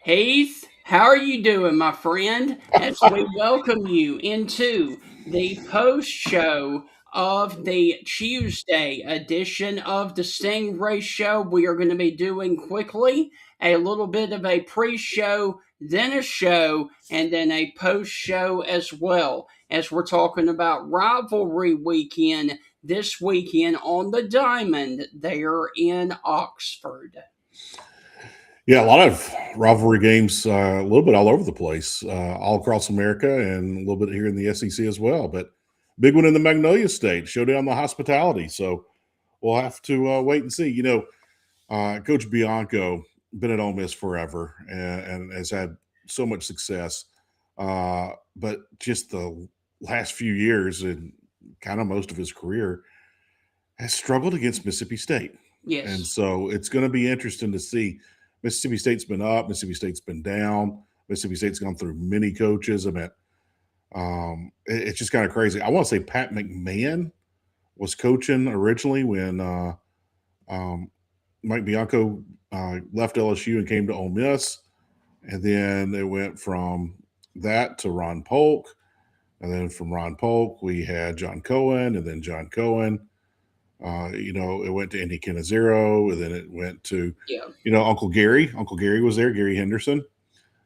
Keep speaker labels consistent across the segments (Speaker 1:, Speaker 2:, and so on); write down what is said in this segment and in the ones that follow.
Speaker 1: Heath, how are you doing, my friend? As we welcome you into the post show of the Tuesday edition of the Stingray Show, we are going to be doing quickly a little bit of a pre show, then a show, and then a post show as well, as we're talking about Rivalry Weekend this weekend on the Diamond there in Oxford.
Speaker 2: Yeah, a lot of rivalry games, a little bit all over the place, all across America, and a little bit here in the SEC as well. But big one in the Magnolia State, showdown the hospitality. So we'll have to wait and see. Coach Bianco been at Ole Miss forever and has had so much success, but just the last few years and kind of most of his career has struggled against Mississippi State. And
Speaker 1: Yes.
Speaker 2: so it's going to be interesting to see. Mississippi State's been up, Mississippi State's been down. Mississippi State's gone through many coaches. It's just kind of crazy. I want to say Pat McMahon was coaching originally when um, Mike Bianco left LSU and came to Ole Miss. And then it went from that to Ron Polk. And then from Ron Polk, we had John Cohen, and then John Cohen. It went to Andy Canizero, and then it went to,
Speaker 1: Yeah.
Speaker 2: Uncle Gary. Uncle Gary was there, Gary Henderson.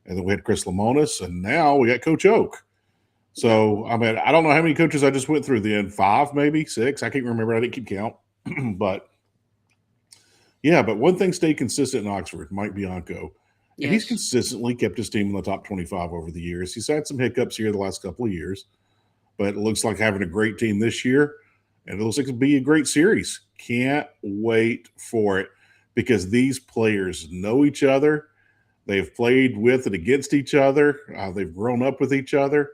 Speaker 2: And then we had Chris Lamonis, and now we got Coach Oak.
Speaker 1: Yeah.
Speaker 2: So, I don't know how many coaches I just went through then. 5, maybe 6. I can't remember. I didn't keep count. but, yeah, but one thing stayed consistent in Oxford, Mike Bianco. And he's
Speaker 1: Yes.
Speaker 2: consistently kept his team in the top 25 over the years. He's had some hiccups here the last couple of years, but it looks like having a great team this year. And it looks like it'll be a great series. Can't wait for it because these players know each other. They've played with and against each other. They've grown up with each other.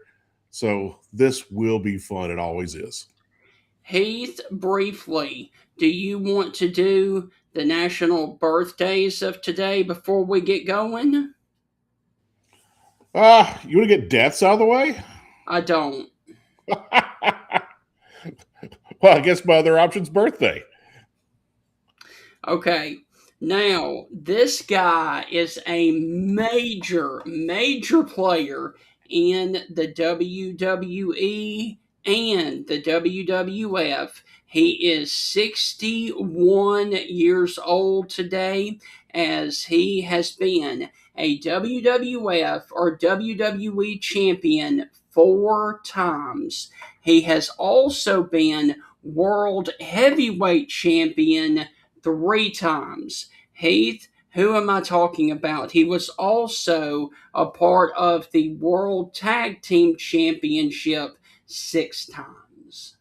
Speaker 2: So this will be fun. It always is.
Speaker 1: Heath, briefly, do you want to do the national birthdays of today before we get going?
Speaker 2: You want to get deaths out of the way?
Speaker 1: I don't.
Speaker 2: Well, I guess my other option's birthday.
Speaker 1: Okay. Now, this guy is a major player in the WWE and the WWF. He is 61 years old today, as he has been a WWF or WWE champion 4 times. He has also been World Heavyweight Champion 3 times. Heath, who am I talking about? He was also a part of the World Tag Team Championship 6 times.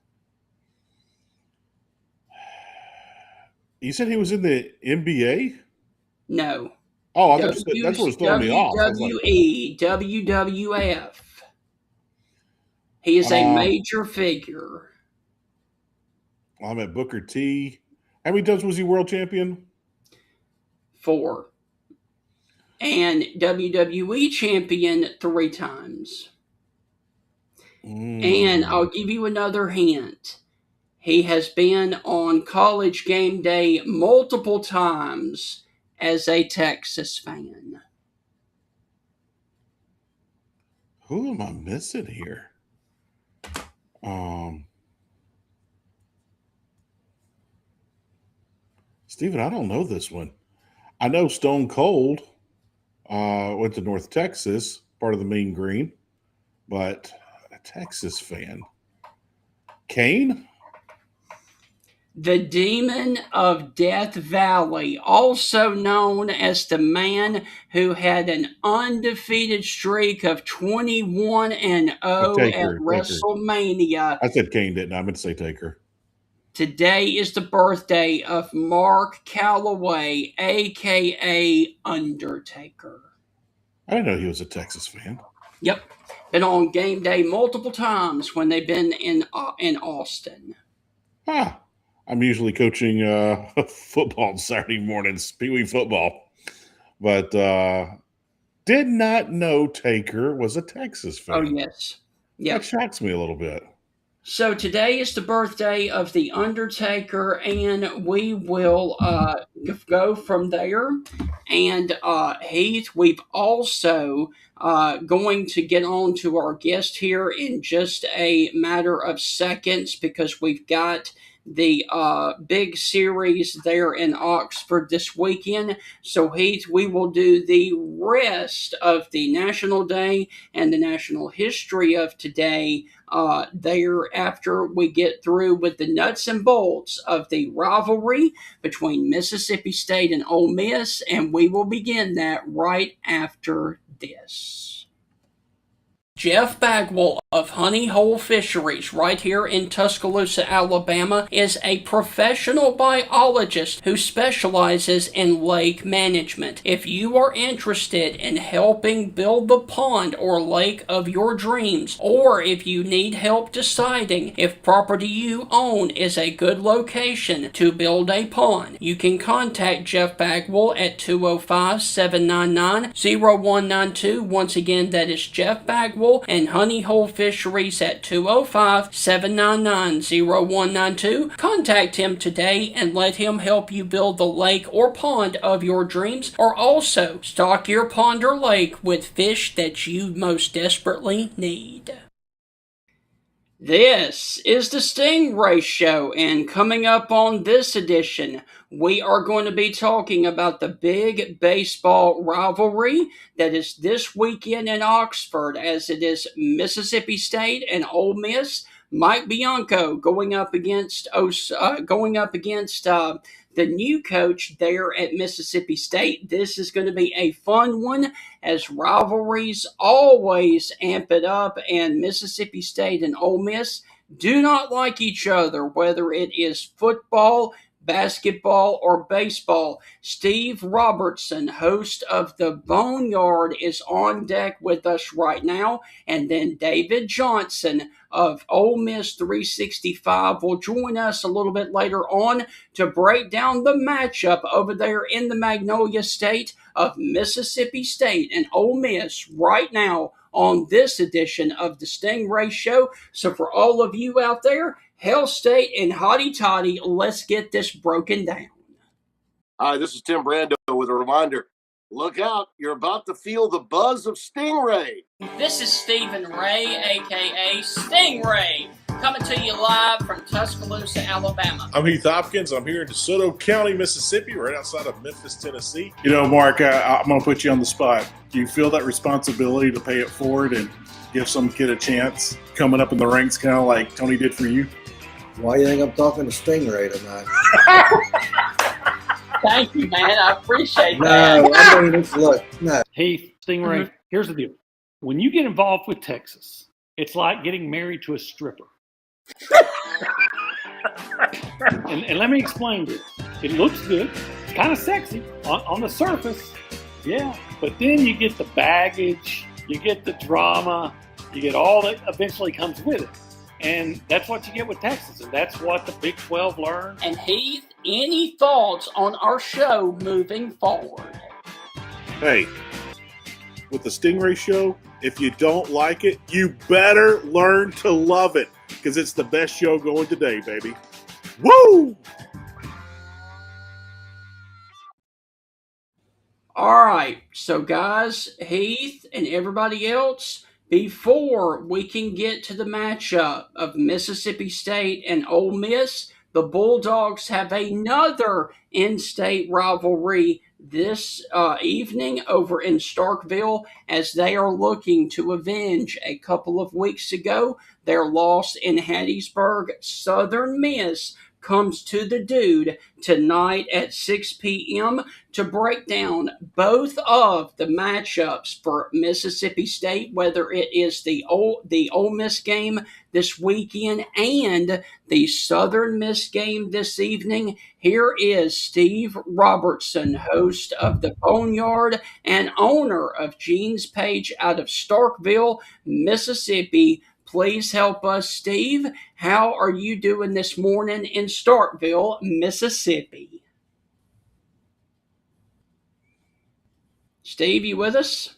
Speaker 2: You said he was in the NBA?
Speaker 1: No.
Speaker 2: Oh, I thought you said that's what was throwing me off. I was like,
Speaker 1: WWE, WWF. He is a
Speaker 2: um,
Speaker 1: major figure.
Speaker 2: I'm at Booker T. How many times was he world champion?
Speaker 1: 4. And WWE champion 3 times. And I'll
Speaker 2: Mm.
Speaker 1: give you another hint. He has been on College Game Day multiple times as a Texas fan.
Speaker 2: Who am I missing here? Um, Steven, I don't know this one. I know Stone Cold went to North Texas, part of the Mean Green, but a Texas fan. Kane?
Speaker 1: The Demon of Death Valley, also known as the man who had an undefeated streak of 21 and
Speaker 2: A
Speaker 1: 0 at
Speaker 2: Taker.
Speaker 1: WrestleMania.
Speaker 2: I said Kane, didn't I? I meant to say Taker.
Speaker 1: Today is the birthday of Mark Calloway, aka Undertaker.
Speaker 2: I didn't know he was a Texas fan.
Speaker 1: Yep, been on game day multiple times when they've been in Austin.
Speaker 2: Ah, I'm usually coaching football on Saturday mornings, Pee Wee football, but did not know Taker was a Texas
Speaker 1: Oh
Speaker 2: fan.
Speaker 1: yes,
Speaker 2: That
Speaker 1: yep.
Speaker 2: shocks me a little bit.
Speaker 1: So today is the birthday of the Undertaker, and we will go from there. And Heath, we've also going to get on to our guest here in just a matter of seconds because we've got the big series there in Oxford this weekend. So Heath, we will do the rest of the National Day and the national history of today there after we get through with the nuts and bolts of the rivalry between Mississippi State and Ole Miss, and we will begin that right after this. Jeff Bagwell of Honey Hole Fisheries, right here in Tuscaloosa, Alabama, is a professional biologist who specializes in lake management. If you are interested in helping build the pond or lake of your dreams, or if you need help deciding if property you own is a good location to build a pond, you can contact Jeff Bagwell at 205-799-0192. Once again, that is Jeff Bagwell and Honey Hole Fisheries at 205-799-0192. Contact him today and let him help you build the lake or pond of your dreams, or also stock your pond or lake with fish that you most desperately need. This is the Stingray Show, and coming up on this edition, we are going to be talking about the big baseball rivalry that is this weekend in Oxford, as it is Mississippi State and Ole Miss. Mike Bianco going up against the new coach there at Mississippi State. This is going to be a fun one, as rivalries always amp it up, and Mississippi State and Ole Miss do not like each other, whether it is football, basketball, or baseball. Steve Robertson, host of The Boneyard, is on deck with us right now, and then David Johnson of Ole Miss 365 will join us a little bit later on to break down the matchup over there in the Magnolia State of Mississippi State and Ole Miss right now on this edition of the Stingray Show. So for all of you out there, Hell State and Hotty Toddy, let's get this broken down.
Speaker 3: Hi, this is Tim Brando with a reminder. Look out, you're about to feel the buzz of Stingray.
Speaker 1: This is Stephen Ray, aka Stingray, coming to you live from Tuscaloosa, Alabama.
Speaker 4: I'm Heath Hopkins. I'm here in DeSoto County, Mississippi, right outside of Memphis, Tennessee.
Speaker 2: You know, Mark, I'm going to put you on the spot. Do you feel that responsibility to pay it forward and give some kid a chance coming up in the ranks, kind of like Tony did for you?
Speaker 5: Why do you think I'm talking to Stingray tonight?
Speaker 1: Thank you, man. I appreciate that.
Speaker 5: No, I mean, look, no.
Speaker 6: Hey, Stingray, here's the deal. When you get involved with Texas, it's like getting married to a stripper. and let me explain this. It looks good. It's kind of sexy on the surface. Yeah. But then you get the baggage, you get the drama, you get all that eventually comes with it. And that's what you get with Texas, and that's what the Big 12 learned.
Speaker 1: And Heath, any thoughts on our show moving forward?
Speaker 4: Hey, with the Stingray Show, if you don't like it, you better learn to love it, because it's the best show going today, baby. Woo!
Speaker 1: All right, so guys, Heath and everybody else, before we can get to the matchup of Mississippi State and Ole Miss, the Bulldogs have another in-state rivalry this evening over in Starkville, as they are looking to avenge a couple of weeks ago their loss in Hattiesburg. Southern Miss comes to the Dude tonight at 6 p.m. to break down both of the matchups for Mississippi State, whether it is the Ole Miss game this weekend and the Southern Miss game this evening. Here is Steve Robertson, host of the Boneyard and owner of Jean's Page out of Starkville, Mississippi. Please help us, Steve. How are you doing this morning in Starkville, Mississippi? Steve, you with us?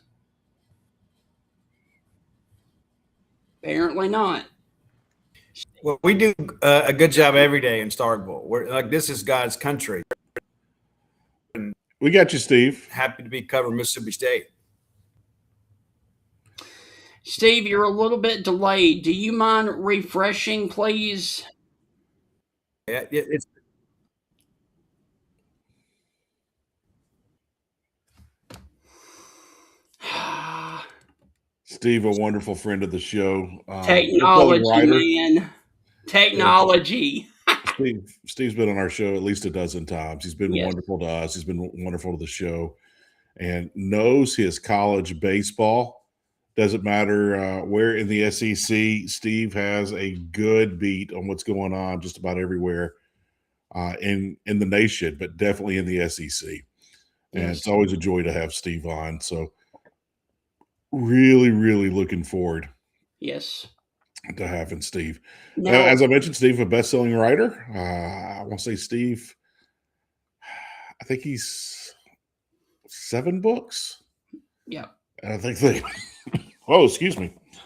Speaker 1: Apparently not.
Speaker 7: Well, we do a good job every day in Starkville. We're like, this is God's country. And
Speaker 2: We got you, Steve.
Speaker 7: happy to be covering Mississippi State.
Speaker 1: Steve, you're a little bit delayed. Do you mind refreshing, please?
Speaker 7: Yeah, it's
Speaker 2: Steve, a wonderful friend of the show.
Speaker 1: Technology,
Speaker 2: writer.
Speaker 1: man. Technology.
Speaker 2: Steve's been on our show at least a dozen times. He's been
Speaker 1: Yes.
Speaker 2: wonderful to us. He's been wonderful to the show and knows his college baseball. Doesn't matter where in the SEC, Steve has a good beat on what's going on just about everywhere in the nation, but definitely in the SEC. And
Speaker 1: Yes.
Speaker 2: it's always a joy to have Steve on. So really, really looking forward
Speaker 1: Yes.
Speaker 2: to having Steve.
Speaker 1: Now,
Speaker 2: As I mentioned, Steve, a best-selling writer. I want to say Steve, I think he's 7 books.
Speaker 1: yeah.
Speaker 2: And I think they, oh, excuse me. I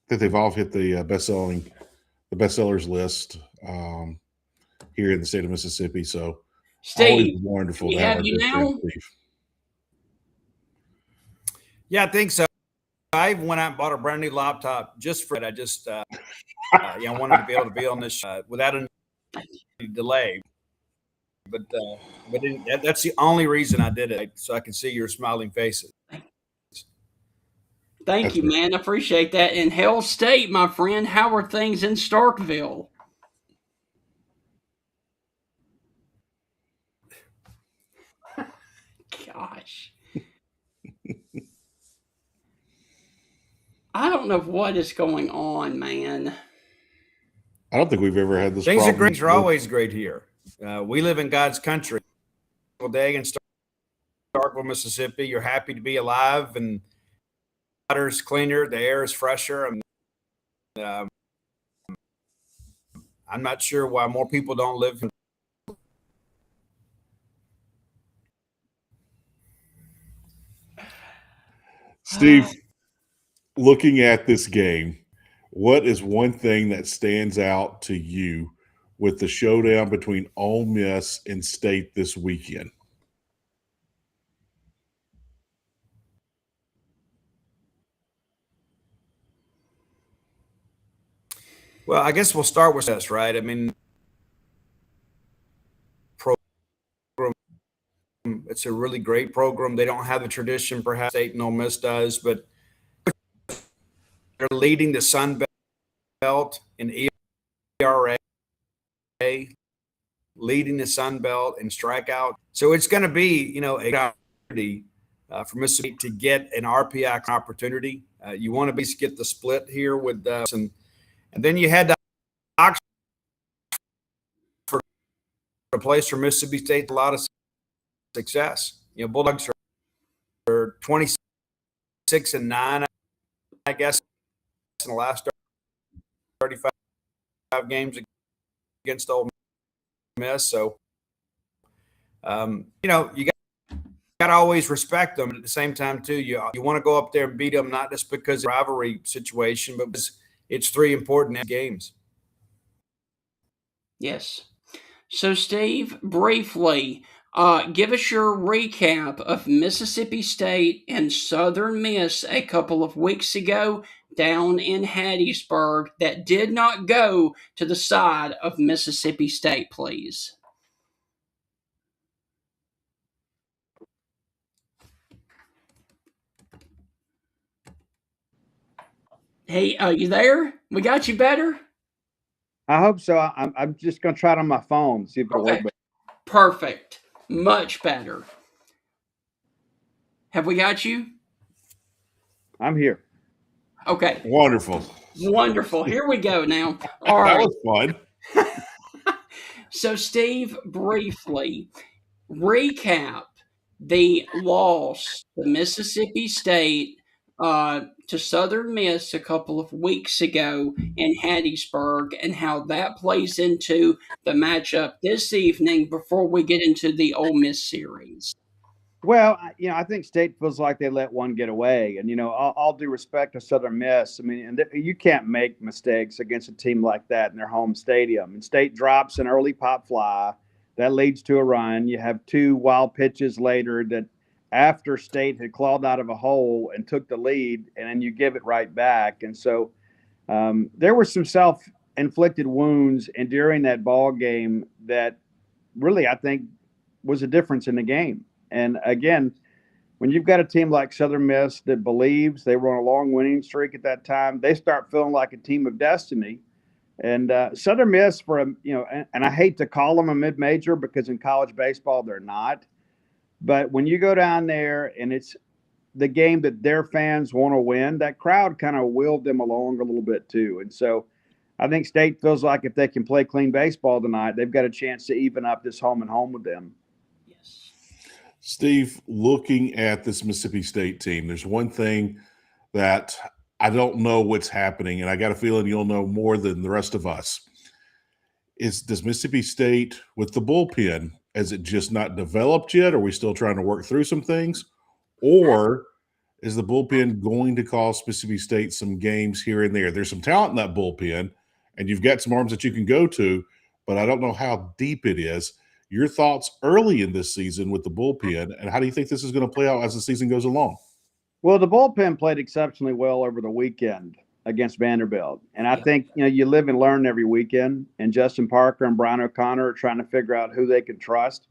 Speaker 2: think they've all hit the bestsellers list here in the state of Mississippi. So always
Speaker 1: Steve,
Speaker 2: wonderful
Speaker 1: we
Speaker 2: to have
Speaker 1: have
Speaker 2: our
Speaker 1: you
Speaker 2: good friend
Speaker 1: now?
Speaker 2: Steve.
Speaker 7: Yeah, I think so. I went out and bought a brand new laptop just for it. I just, I wanted to be able to be on this without any delay. But that's the only reason I did it, so I can see your smiling faces.
Speaker 1: Thank you, man. I appreciate that. In Hell State, my friend, how are things in Starkville? Gosh. I don't know what is going on, man.
Speaker 2: I don't think we've ever had this
Speaker 7: Things
Speaker 2: problem.
Speaker 7: are great. Are always great here. We live in God's country. All day in Starkville, Mississippi. You're happy to be alive, and the water's cleaner, the air is fresher, and I'm not sure why more people don't live.
Speaker 2: Steve, looking at this game, what is one thing that stands out to you with the showdown between Ole Miss and State this weekend?
Speaker 7: Well, I guess we'll start with this, right? I mean, it's a really great program. They don't have the tradition perhaps State and Ole Miss does, but they're leading the Sun Belt in ERA, leading the Sun Belt in strikeout. So it's going to be, a opportunity for Mississippi to get an RPI opportunity. You want to get the split here with us, and then you had the Oxford for a place for Mississippi State, a lot of success. Bulldogs are 26-9, I guess, in the last 35 games against Ole Miss. So, you got to always respect them. But at the same time, too, you want to go up there and beat them, not just because of the rivalry situation, but because it's 3 important games.
Speaker 1: Yes. So, Steve, briefly, give us your recap of Mississippi State and Southern Miss a couple of weeks ago down in Hattiesburg that did not go to the side of Mississippi State, please. Hey, you there? We got you better?
Speaker 8: I hope so. I'm just going to try it on my phone, see if it'll work.
Speaker 1: Perfect. Much better. Have we got you?
Speaker 8: I'm here.
Speaker 1: Okay.
Speaker 2: Wonderful.
Speaker 1: Here we go now. All right.
Speaker 2: That was fun.
Speaker 1: So, Steve, briefly recap the loss to Mississippi State to Southern Miss a couple of weeks ago in Hattiesburg and how that plays into the matchup this evening before we get into the Ole Miss series.
Speaker 8: Well, I think State feels like they let one get away, and all due respect to Southern Miss, I mean, and you can't make mistakes against a team like that in their home stadium. And State drops an early pop fly that leads to a run. You have two wild pitches later that, after State had clawed out of a hole and took the lead, and then you give it right back. And so there were some self-inflicted wounds and during that ball game that really, I think, was a difference in the game. And again, when you've got a team like Southern Miss that believes, they were on a long winning streak at that time, they start feeling like a team of destiny. And Southern Miss, and I hate to call them a mid-major because in college baseball they're not. But when you go down there and it's the game that their fans want to win, that crowd kind of willed them along a little bit too. And so I think State feels like if they can play clean baseball tonight, they've got a chance to even up this home and home with them.
Speaker 1: Yes.
Speaker 2: Steve, looking at this Mississippi State team, there's one thing that I don't know what's happening, and I got a feeling you'll know more than the rest of us. Does Mississippi State, with the bullpen, has it just not developed yet? Are we still trying to work through some things? Or is the bullpen going to cost Mississippi State some games here and there? There's some talent in that bullpen, and you've got some arms that you can go to, but I don't know how deep it is. Your thoughts early in this season with the bullpen, and how do you think this is going to play out as the season goes along?
Speaker 8: Well, the bullpen played exceptionally well over the weekend against Vanderbilt. And I think, you live and learn every weekend. And Justin Parker and Brian O'Connor are trying to figure out who they can trust.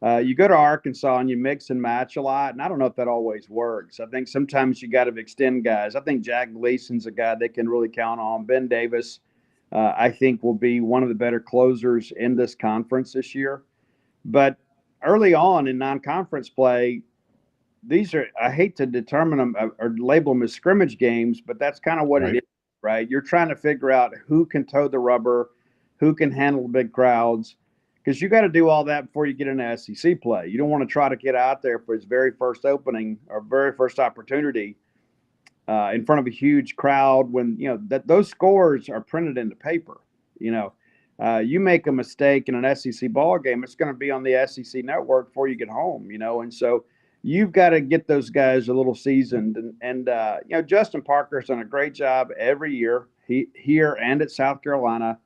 Speaker 8: You go to Arkansas and you mix and match a lot. And I don't know if that always works. I think sometimes you got to extend guys. I think Jack Gleason's a guy they can really count on. Ben Davis, I think, will be one of the better closers in this conference this year. But early on in non-conference play, these are, I hate to determine them or label them as scrimmage games, but that's kind of what it is, right? You're trying to figure out who can toe the rubber, who can handle big crowds, because you got to do all that before you get into SEC play. You don't want to try to get out there for his very first opening or very first opportunity in front of a huge crowd when, that those scores are printed into paper. You make a mistake in an SEC ball game, it's going to be on the SEC network before you get home, and so you've got to get those guys a little seasoned. And Justin Parker's done a great job every year here and at South Carolina.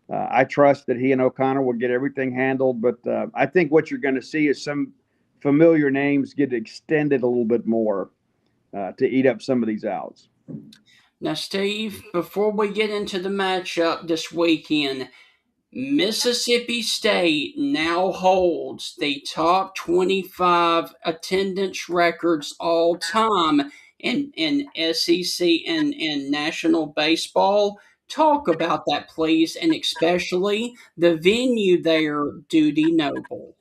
Speaker 8: I trust that he and O'Connor will get everything handled. But I think what you're going to see is some familiar names get extended a little bit more to eat up some of these outs.
Speaker 1: Now, Steve, before we get into the matchup this weekend, Mississippi State now holds the top 25 attendance records all time in SEC and national baseball. Talk about that, please, and especially the venue there, Dudy Noble.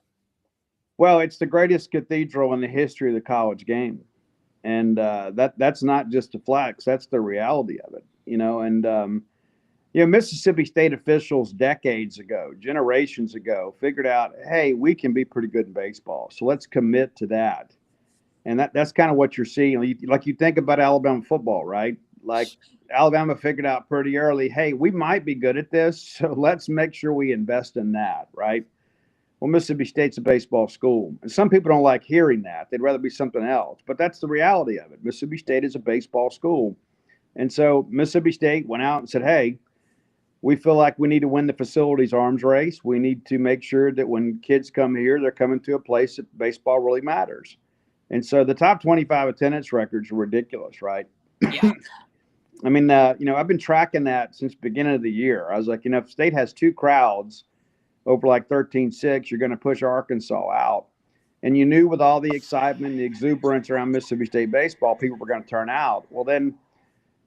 Speaker 8: Well, it's the greatest cathedral in the history of the college game. And that's not just a flex, that's the reality of it, and Mississippi State officials decades ago, generations ago, figured out, hey, we can be pretty good in baseball. So let's commit to that. And that's kind of what you're seeing. You think about Alabama football, right? Like Alabama figured out pretty early, hey, we might be good at this. So let's make sure we invest in that, right? Well, Mississippi State's a baseball school. And some people don't like hearing that. They'd rather be something else. But that's the reality of it. Mississippi State is a baseball school. And so Mississippi State went out and said, hey, we feel like we need to win the facilities arms race. We need to make sure that when kids come here, they're coming to a place that baseball really matters. And so the top 25 attendance records are ridiculous, right?
Speaker 1: Yeah.
Speaker 8: I mean, I've been tracking that since the beginning of the year. I was like, if State has two crowds over like 13-6, you're going to push Arkansas out. And you knew with all the excitement, the exuberance around Mississippi State baseball, people were going to turn out. Well, then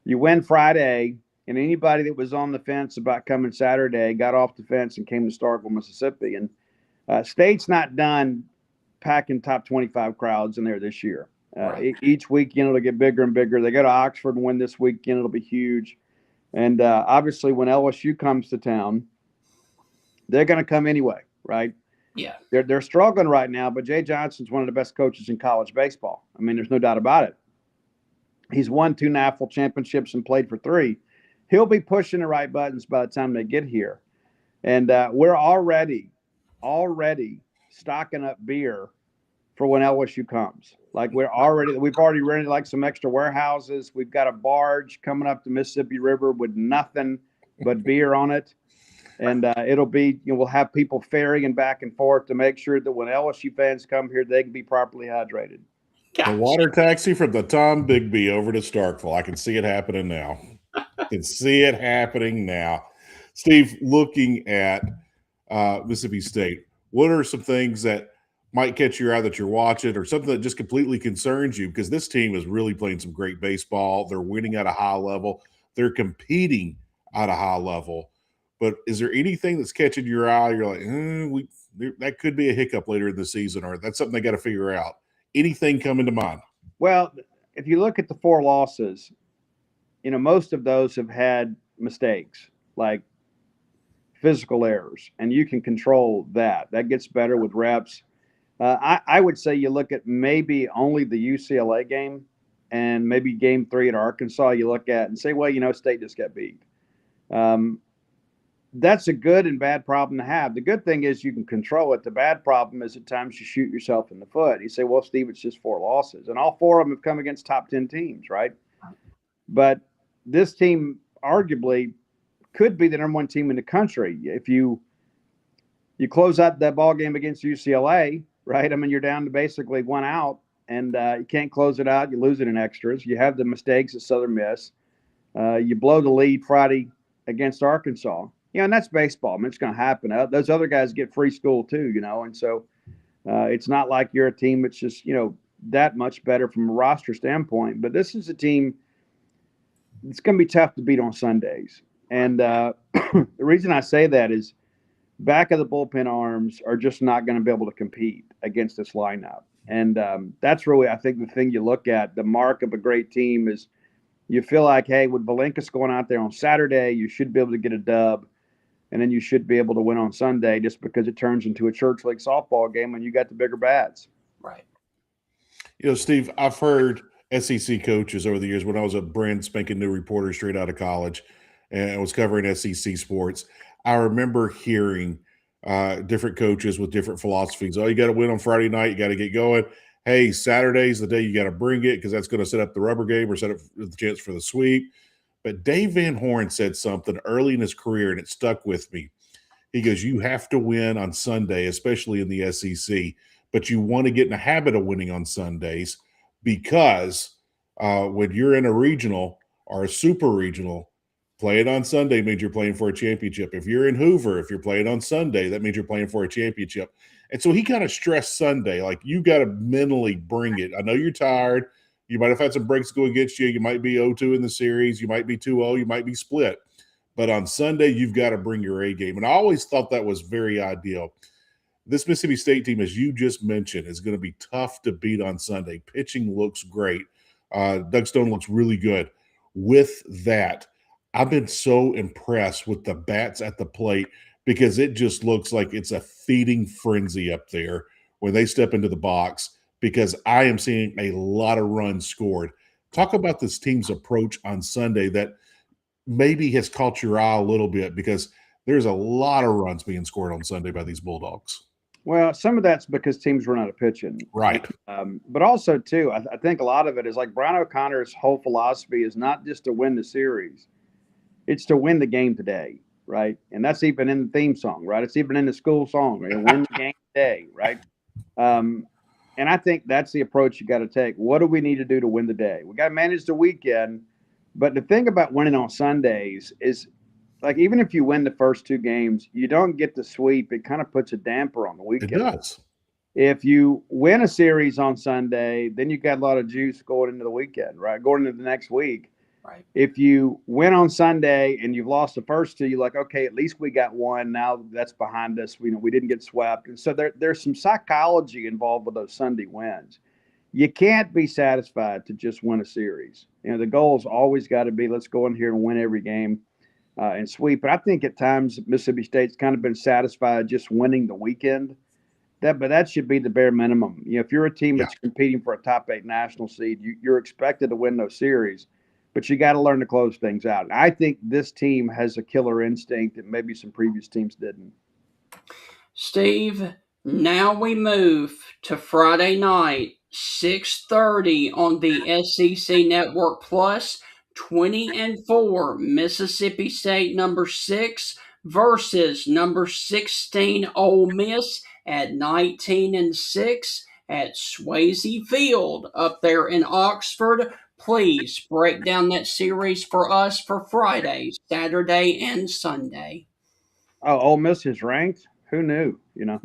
Speaker 8: you win Friday, and anybody that was on the fence about coming Saturday got off the fence and came to Starkville, Mississippi. And State's not done packing top 25 crowds in there this year. Each weekend it'll get bigger and bigger. They go to Oxford and win this weekend. It'll be huge. And obviously when LSU comes to town, they're going to come anyway, right?
Speaker 1: Yeah.
Speaker 8: They're struggling right now, but Jay Johnson's one of the best coaches in college baseball. I mean, there's no doubt about it. He's won 2 NAFL championships and played for 3. He'll be pushing the right buttons by the time they get here. And we're already stocking up beer for when LSU comes. Like we've already rented like some extra warehouses. We've got a barge coming up the Mississippi River with nothing but beer on it. And it'll be, we'll have people ferrying back and forth to make sure that when LSU fans come here, they can be properly hydrated.
Speaker 2: The water taxi from the Tom Bigby over to Starkville. I can see it happening now. Steve, looking at Mississippi State, what are some things that might catch your eye that you're watching, or something that just completely concerns you? Because this team is really playing some great baseball. They're winning at a high level. They're competing at a high level. But is there anything that's catching your eye? You're like, that could be a hiccup later in the season, or that's something they got to figure out. Anything coming to mind?
Speaker 8: Well, if you look at the 4 losses, most of those have had mistakes, like physical errors, and you can control that. That gets better with reps. I would say you look at maybe only the UCLA game and maybe game 3 at Arkansas, you look at and say, well, State just got beat. That's a good and bad problem to have. The good thing is you can control it. The bad problem is at times you shoot yourself in the foot. You say, well, Steve, it's just 4 losses. And all 4 of them have come against top 10 teams, right? But this team arguably could be the number 1 team in the country. If you close out that ball game against UCLA, right? I mean, you're down to basically 1 out, and you can't close it out. You lose it in extras. You have the mistakes at Southern Miss. You blow the lead Friday against Arkansas. And that's baseball. I mean, it's going to happen. Those other guys get free school too, and so it's not like you're a team that's just, that much better from a roster standpoint. But this is a team it's going to be tough to beat on Sundays. And the reason I say that is back of the bullpen arms are just not going to be able to compete against this lineup. And that's really, I think, the thing you look at. The mark of a great team is you feel like, hey, with Valenkus going out there on Saturday, you should be able to get a dub. And then you should be able to win on Sunday just because it turns into a church league softball game when you got the bigger bats.
Speaker 1: Right.
Speaker 2: Steve, I've heard SEC coaches over the years when I was a brand spanking new reporter straight out of college and I was covering SEC sports. I remember hearing different coaches with different philosophies. Oh, you got to win on Friday night. You got to get going. Hey, Saturday's the day you got to bring it because that's going to set up the rubber game or set up the chance for the sweep. But Dave Van Horn said something early in his career, and it stuck with me. He goes, you have to win on Sunday, especially in the SEC, but you want to get in the habit of winning on Sundays because when you're in a regional or a super regional, playing on Sunday means you're playing for a championship. If you're in Hoover, if you're playing on Sunday, that means you're playing for a championship. And so he kind of stressed Sunday, like you got to mentally bring it. I know you're tired. You might have had some breaks go against you. You might be 0-2 in the series. You might be 2-0. You might be split. But on Sunday, you've got to bring your A game. And I always thought that was very ideal. This Mississippi State team, as you just mentioned, is going to be tough to beat on Sunday. Pitching looks great. Doug Stone looks really good. With that, I've been so impressed with the bats at the plate because it just looks like it's a feeding frenzy up there when they step into the box. Because I am seeing a lot of runs scored. Talk about this team's approach on Sunday that maybe has caught your eye a little bit because there's a lot of runs being scored on Sunday by these Bulldogs.
Speaker 8: Well, some of that's because teams run out of pitching.
Speaker 2: Right.
Speaker 8: But also, too, I think a lot of it is like Brian O'Connor's whole philosophy is not just to win the series. It's to win the game today, right? And that's even in the theme song, right? It's even in the school song, right? Win the game today, right? And I think that's the approach you got to take. What do we need to do to win the day? We got to manage the weekend. But the thing about winning on Sundays is, like, even if you win the first 2 games, you don't get the sweep. It kind of puts a damper on the weekend.
Speaker 2: It does.
Speaker 8: If you win a series on Sunday, then you got a lot of juice going into the weekend, right? Going into the next week.
Speaker 1: Right.
Speaker 8: If you win on Sunday and you've lost the first 2, you're like, okay, at least we got one. Now that's behind us. We didn't get swept. And so there's some psychology involved with those Sunday wins. You can't be satisfied to just win a series. The goal's always got to be, let's go in here and win every game and sweep. But I think at times Mississippi State's kind of been satisfied just winning the weekend. But that should be the bare minimum. If you're a team that's competing for a top 8 national seed, you're expected to win those series. But you got to learn to close things out. I think this team has a killer instinct that maybe some previous teams didn't.
Speaker 1: Steve, Now we move to Friday night, 6:30 on the SEC Network Plus. 20-4 Mississippi State number 6 versus number 16 Ole Miss at 19-6 at Swayze Field up there in Oxford. Please break down that series for us for Friday, Saturday, and Sunday.
Speaker 8: Oh, Ole Miss is ranked. Who knew?
Speaker 1: Yeah,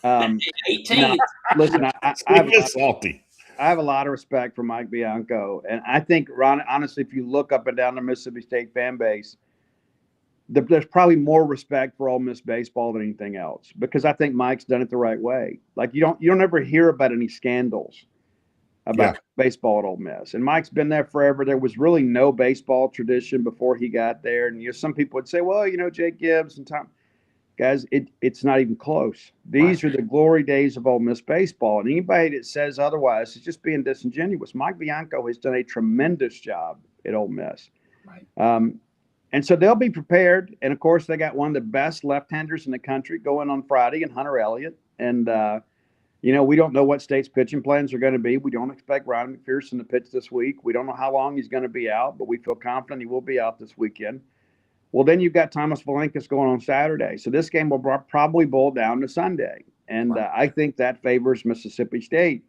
Speaker 8: Um, you know,
Speaker 1: 18.
Speaker 8: listen, I have
Speaker 2: Sweet and salty.
Speaker 8: I have a lot of respect for Mike Bianco, and I think, Ron, honestly, if you look up and down the Mississippi State fan base, there's probably more respect for Ole Miss baseball than anything else, because I think Mike's done it the right way. Like you don't ever hear about any scandals about baseball at Ole Miss, and Mike's been there forever. There was really no baseball tradition before he got there, and some people would say, well, Jake Gibbs and Tom. Guys, it's not even close. These are the glory days of Ole Miss baseball, and anybody that says otherwise is just being disingenuous. Mike Bianco has done a tremendous job at Ole Miss.
Speaker 1: Right.
Speaker 8: And so they'll be prepared. And, of course, they got one of the best left-handers in the country going on Friday in Hunter Elliott. And, we don't know what State's pitching plans are going to be. We don't expect Ryan McPherson to pitch this week. We don't know how long he's going to be out, but we feel confident he will be out this weekend. Well, then you've got Thomas Valenkas going on Saturday. So this game will probably boil down to Sunday. And I think that favors Mississippi State.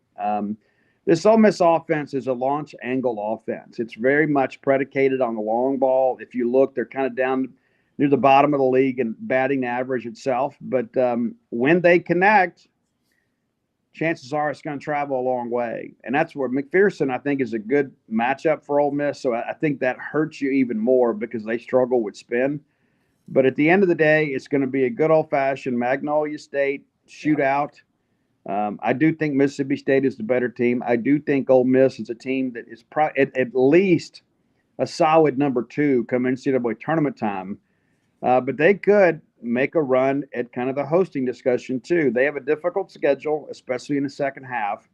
Speaker 8: This Ole Miss offense is a launch angle offense. It's very much predicated on the long ball. If you look, they're kind of down near the bottom of the league in batting average itself. But when they connect, chances are it's going to travel a long way. And that's where McPherson, I think, is a good matchup for Ole Miss. So I think that hurts you even more because they struggle with spin. But at the end of the day, it's going to be a good old-fashioned Magnolia State shootout. I do think Mississippi State is the better team. I do think Ole Miss is a team that is at least a solid number 2 come NCAA tournament time. But they could make a run at kind of the hosting discussion too. They have a difficult schedule, especially in the second half.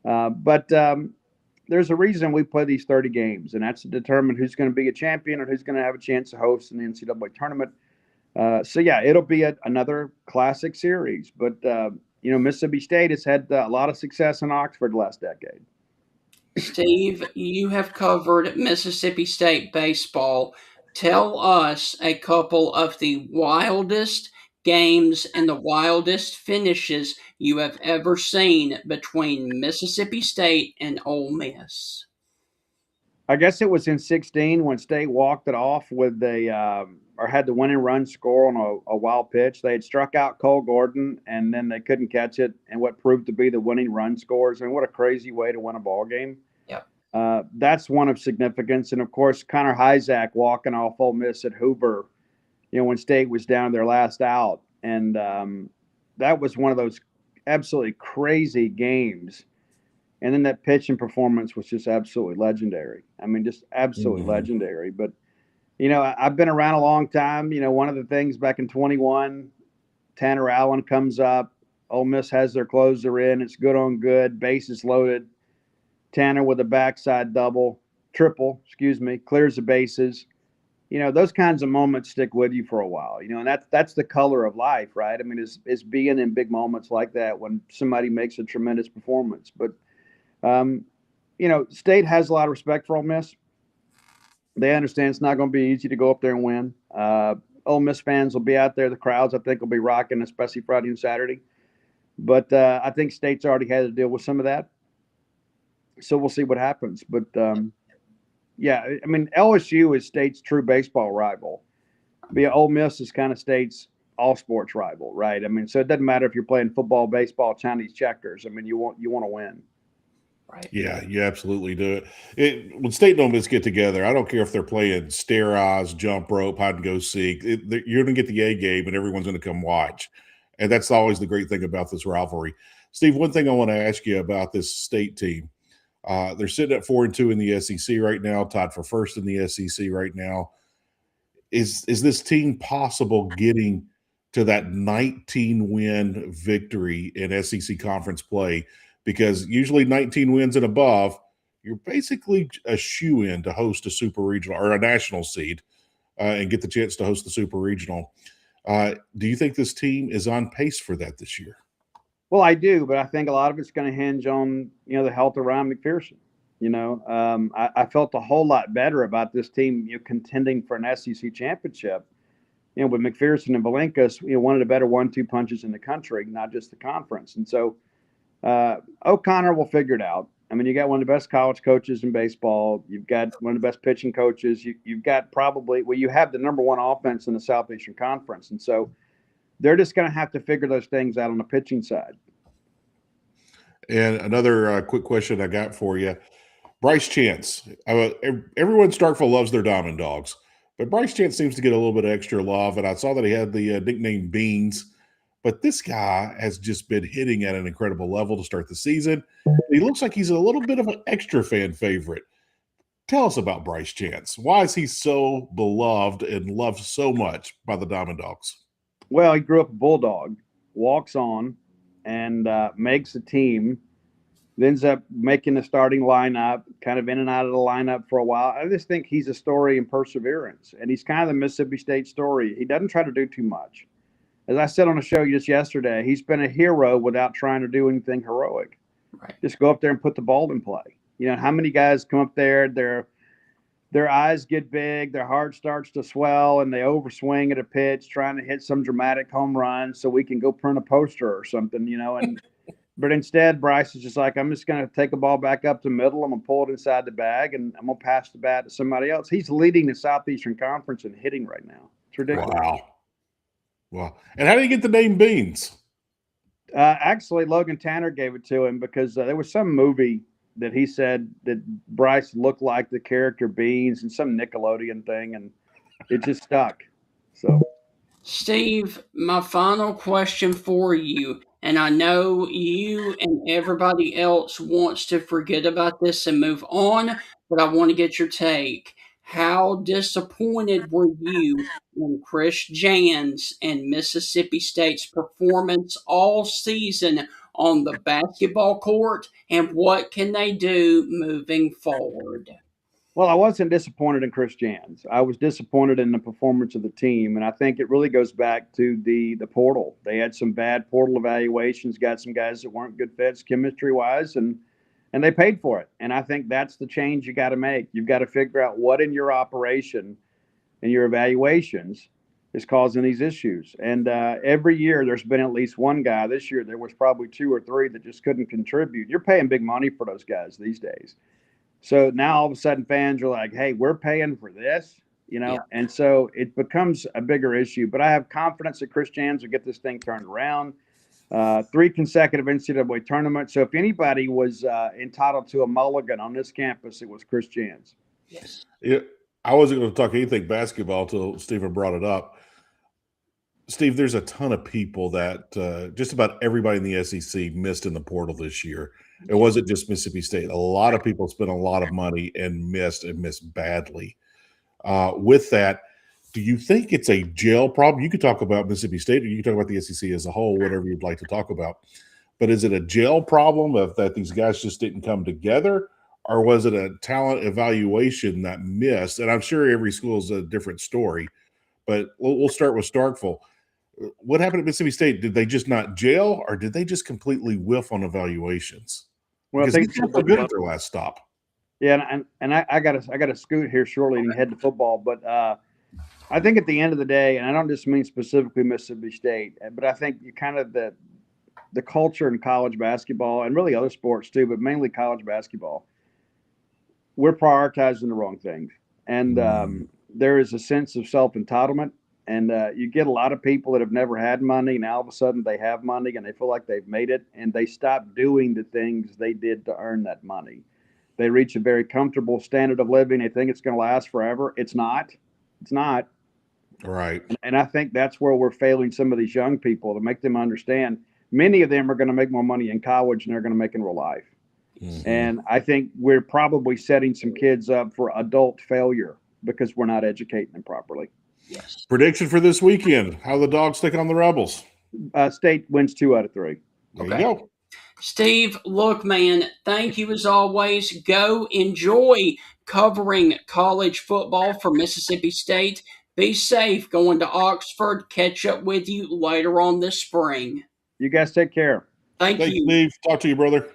Speaker 8: But there's a reason we play these 30 games, and that's to determine who's going to be a champion or who's going to have a chance to host an NCAA tournament. So yeah, it'll be another classic series. But Mississippi State has had a lot of success in Oxford last decade.
Speaker 1: Steve, you have covered Mississippi State baseball. Tell us a couple of the wildest games and the wildest finishes you have ever seen between Mississippi State and Ole Miss.
Speaker 8: I guess it was in 16 when State walked it off with or had the winning run score on a wild pitch. They had struck out Cole Gordon, and then they couldn't catch it, and what proved to be the winning run scores. And what a crazy way to win a ball game.
Speaker 1: Yep.
Speaker 8: That's one of significance. And, of course, Connor Hyzak walking off Ole Miss at Hoover, when State was down their last out. And that was one of those absolutely crazy games. And then that pitching performance was just absolutely legendary. I mean, just absolutely legendary. But, I've been around a long time. One of the things back in 21, Tanner Allen comes up. Ole Miss has their closer in. It's good on good. Bases loaded. Tanner with a backside triple, clears the bases. Those kinds of moments stick with you for a while, and that's the color of life, right? I mean, it's being in big moments like that when somebody makes a tremendous performance. But, State has a lot of respect for Ole Miss. They understand it's not going to be easy to go up there and win. Ole Miss fans will be out there. The crowds, I think, will be rocking, especially Friday and Saturday. But I think State's already had to deal with some of that. So we'll see what happens. But, LSU is State's true baseball rival. Ole Miss is kind of State's all-sports rival, right? I mean, so it doesn't matter if you're playing football, baseball, Chinese checkers. I mean, you want to win.
Speaker 1: Right.
Speaker 2: Yeah, you absolutely do it. When State and Ole Miss get together, I don't care if they're playing stair-eyes, jump rope, hide and go seek. You're going to get the A game, and everyone's going to come watch. And that's always the great thing about this rivalry. Steve, one thing I want to ask you about this State team. They're sitting at 4-2 in the SEC right now, tied for first in the SEC right now. Is this team possible getting to that 19-win victory in SEC conference play? Because usually 19 wins and above, you're basically a shoo-in to host a super regional or a national seed and get the chance to host the super regional. Do you think this team is on pace for that this year?
Speaker 8: Well, I do, but I think a lot of it's going to hinge on the health of Ryan McPherson. I felt a whole lot better about this team contending for an SEC championship. With McPherson and Valenkas, one of the better 1-2 punches in the country, not just the conference. And so O'Connor will figure it out. I mean, you got one of the best college coaches in baseball. You've got one of the best pitching coaches. You've got you have the number one offense in the Southeastern Conference. And so they're just going to have to figure those things out on the pitching side.
Speaker 2: And another quick question I got for you. Bryce Chance. Everyone in Starkville loves their Diamond Dogs, but Bryce Chance seems to get a little bit of extra love, and I saw that he had the nickname Beans. But this guy has just been hitting at an incredible level to start the season. He looks like he's a little bit of an extra fan favorite. Tell us about Bryce Chance. Why is he so beloved and loved so much by the Diamond Dogs?
Speaker 8: Well, he grew up a Bulldog, walks on, and makes the team. Ends up making the starting lineup, kind of in and out of the lineup for a while. I just think he's a story in perseverance, and he's kind of the Mississippi State story. He doesn't try to do too much. As I said on the show just yesterday, he's been a hero without trying to do anything heroic.
Speaker 1: Right.
Speaker 8: Just go up there and put the ball in play. How many guys come up there, their eyes get big, their heart starts to swell, and they overswing at a pitch trying to hit some dramatic home run so we can go print a poster or something, and but instead, Bryce is just like, I'm just going to take the ball back up the middle. I'm going to pull it inside the bag, and I'm going to pass the bat to somebody else. He's leading the Southeastern Conference in hitting right now. It's ridiculous.
Speaker 2: Wow. And how did he get the name Beans?
Speaker 8: Actually, Logan Tanner gave it to him because there was some movie that he said that Bryce looked like the character Beans and some Nickelodeon thing, and it just stuck. So,
Speaker 1: Steve, my final question for you, and I know you and everybody else wants to forget about this and move on, but I want to get your take. How disappointed were you in Chris Jans and Mississippi State's performance all season on the basketball court, and what can they do moving forward?
Speaker 8: Well, I wasn't disappointed in Chris Jans. I was disappointed in the performance of the team, and I think it really goes back to the portal. They had some bad portal evaluations, got some guys that weren't good fits chemistry-wise, and they paid for it. And I think that's the change you got to make. You've got to figure out what in your operation and your evaluations is causing these issues. And every year there's been at least one guy. This year there was probably 2 or 3 that just couldn't contribute. You're paying big money for those guys these days. So now all of a sudden fans are like, hey, we're paying for this,
Speaker 1: Yeah.
Speaker 8: And so it becomes a bigger issue. But I have confidence that Chris Jans will get this thing turned around. 3 consecutive NCAA tournaments. So if anybody was entitled to a mulligan on this campus, it was Chris Jans.
Speaker 1: Yes.
Speaker 2: Yeah, I wasn't going to talk anything basketball until Stephen brought it up. Steve, there's a ton of people that just about everybody in the SEC missed in the portal this year. It wasn't just Mississippi State. A lot of people spent a lot of money and missed badly. With that, do you think it's a gel problem? You could talk about Mississippi State or you can talk about the SEC as a whole, whatever you'd like to talk about. But is it a gel problem of that these guys just didn't come together? Or was it a talent evaluation that missed? And I'm sure every school is a different story. But we'll start with Starkville. What happened at Mississippi State? Did they just not gel, or did they just completely whiff on evaluations?
Speaker 8: Well,
Speaker 2: Because these guys were good at their last stop.
Speaker 8: Yeah, and I got to scoot here shortly and head to football, but I think at the end of the day, and I don't just mean specifically Mississippi State, but I think you kind of the culture in college basketball and really other sports too, but mainly college basketball, we're prioritizing the wrong things, and there is a sense of self-entitlement. And you get a lot of people that have never had money, and all of a sudden they have money and they feel like they've made it, and they stop doing the things they did to earn that money. They reach a very comfortable standard of living. They think it's going to last forever. It's not. It's not.
Speaker 2: Right.
Speaker 8: And I think that's where we're failing some of these young people to make them understand. Many of them are going to make more money in college than they're going to make in real life. Mm-hmm. And I think we're probably setting some kids up for adult failure because we're not educating them properly.
Speaker 1: Yes.
Speaker 2: Prediction for this weekend. How the Dogs take on the Rebels?
Speaker 8: State wins 2 out of 3.
Speaker 2: There you go.
Speaker 1: Steve, look, man, thank you as always. Go enjoy covering college football for Mississippi State. Be safe going to Oxford. Catch up with you later on this spring.
Speaker 8: You guys take care.
Speaker 1: Thank
Speaker 2: Thanks,
Speaker 1: you.
Speaker 2: Steve. Talk to you, brother.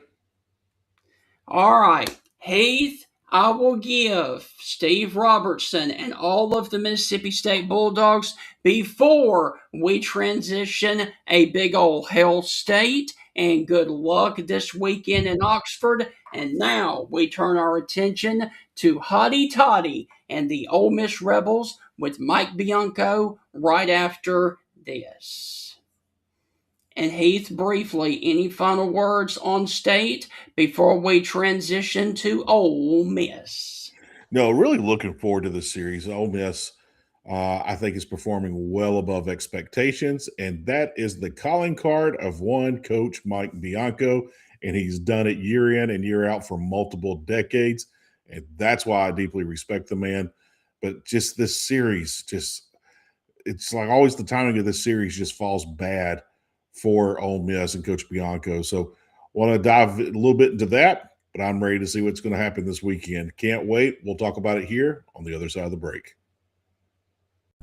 Speaker 1: All right, Heath, I will give Steve Robertson and all of the Mississippi State Bulldogs before we transition a big old Hell State. And good luck this weekend in Oxford. And now we turn our attention to Hotty Toddy and the Ole Miss Rebels with Mike Bianco right after this. And Heath, briefly, any final words on State before we transition to Ole Miss?
Speaker 2: No, really looking forward to this series. Ole Miss, I think, is performing well above expectations, and that is the calling card of one coach, Mike Bianco, and he's done it year in and year out for multiple decades, and that's why I deeply respect the man. But just this series, it's like always the timing of this series just falls bad for Ole Miss and Coach Bianco. So want to dive a little bit into that, but I'm ready to see what's going to happen this weekend. Can't wait. We'll talk about it here on the other side of the break.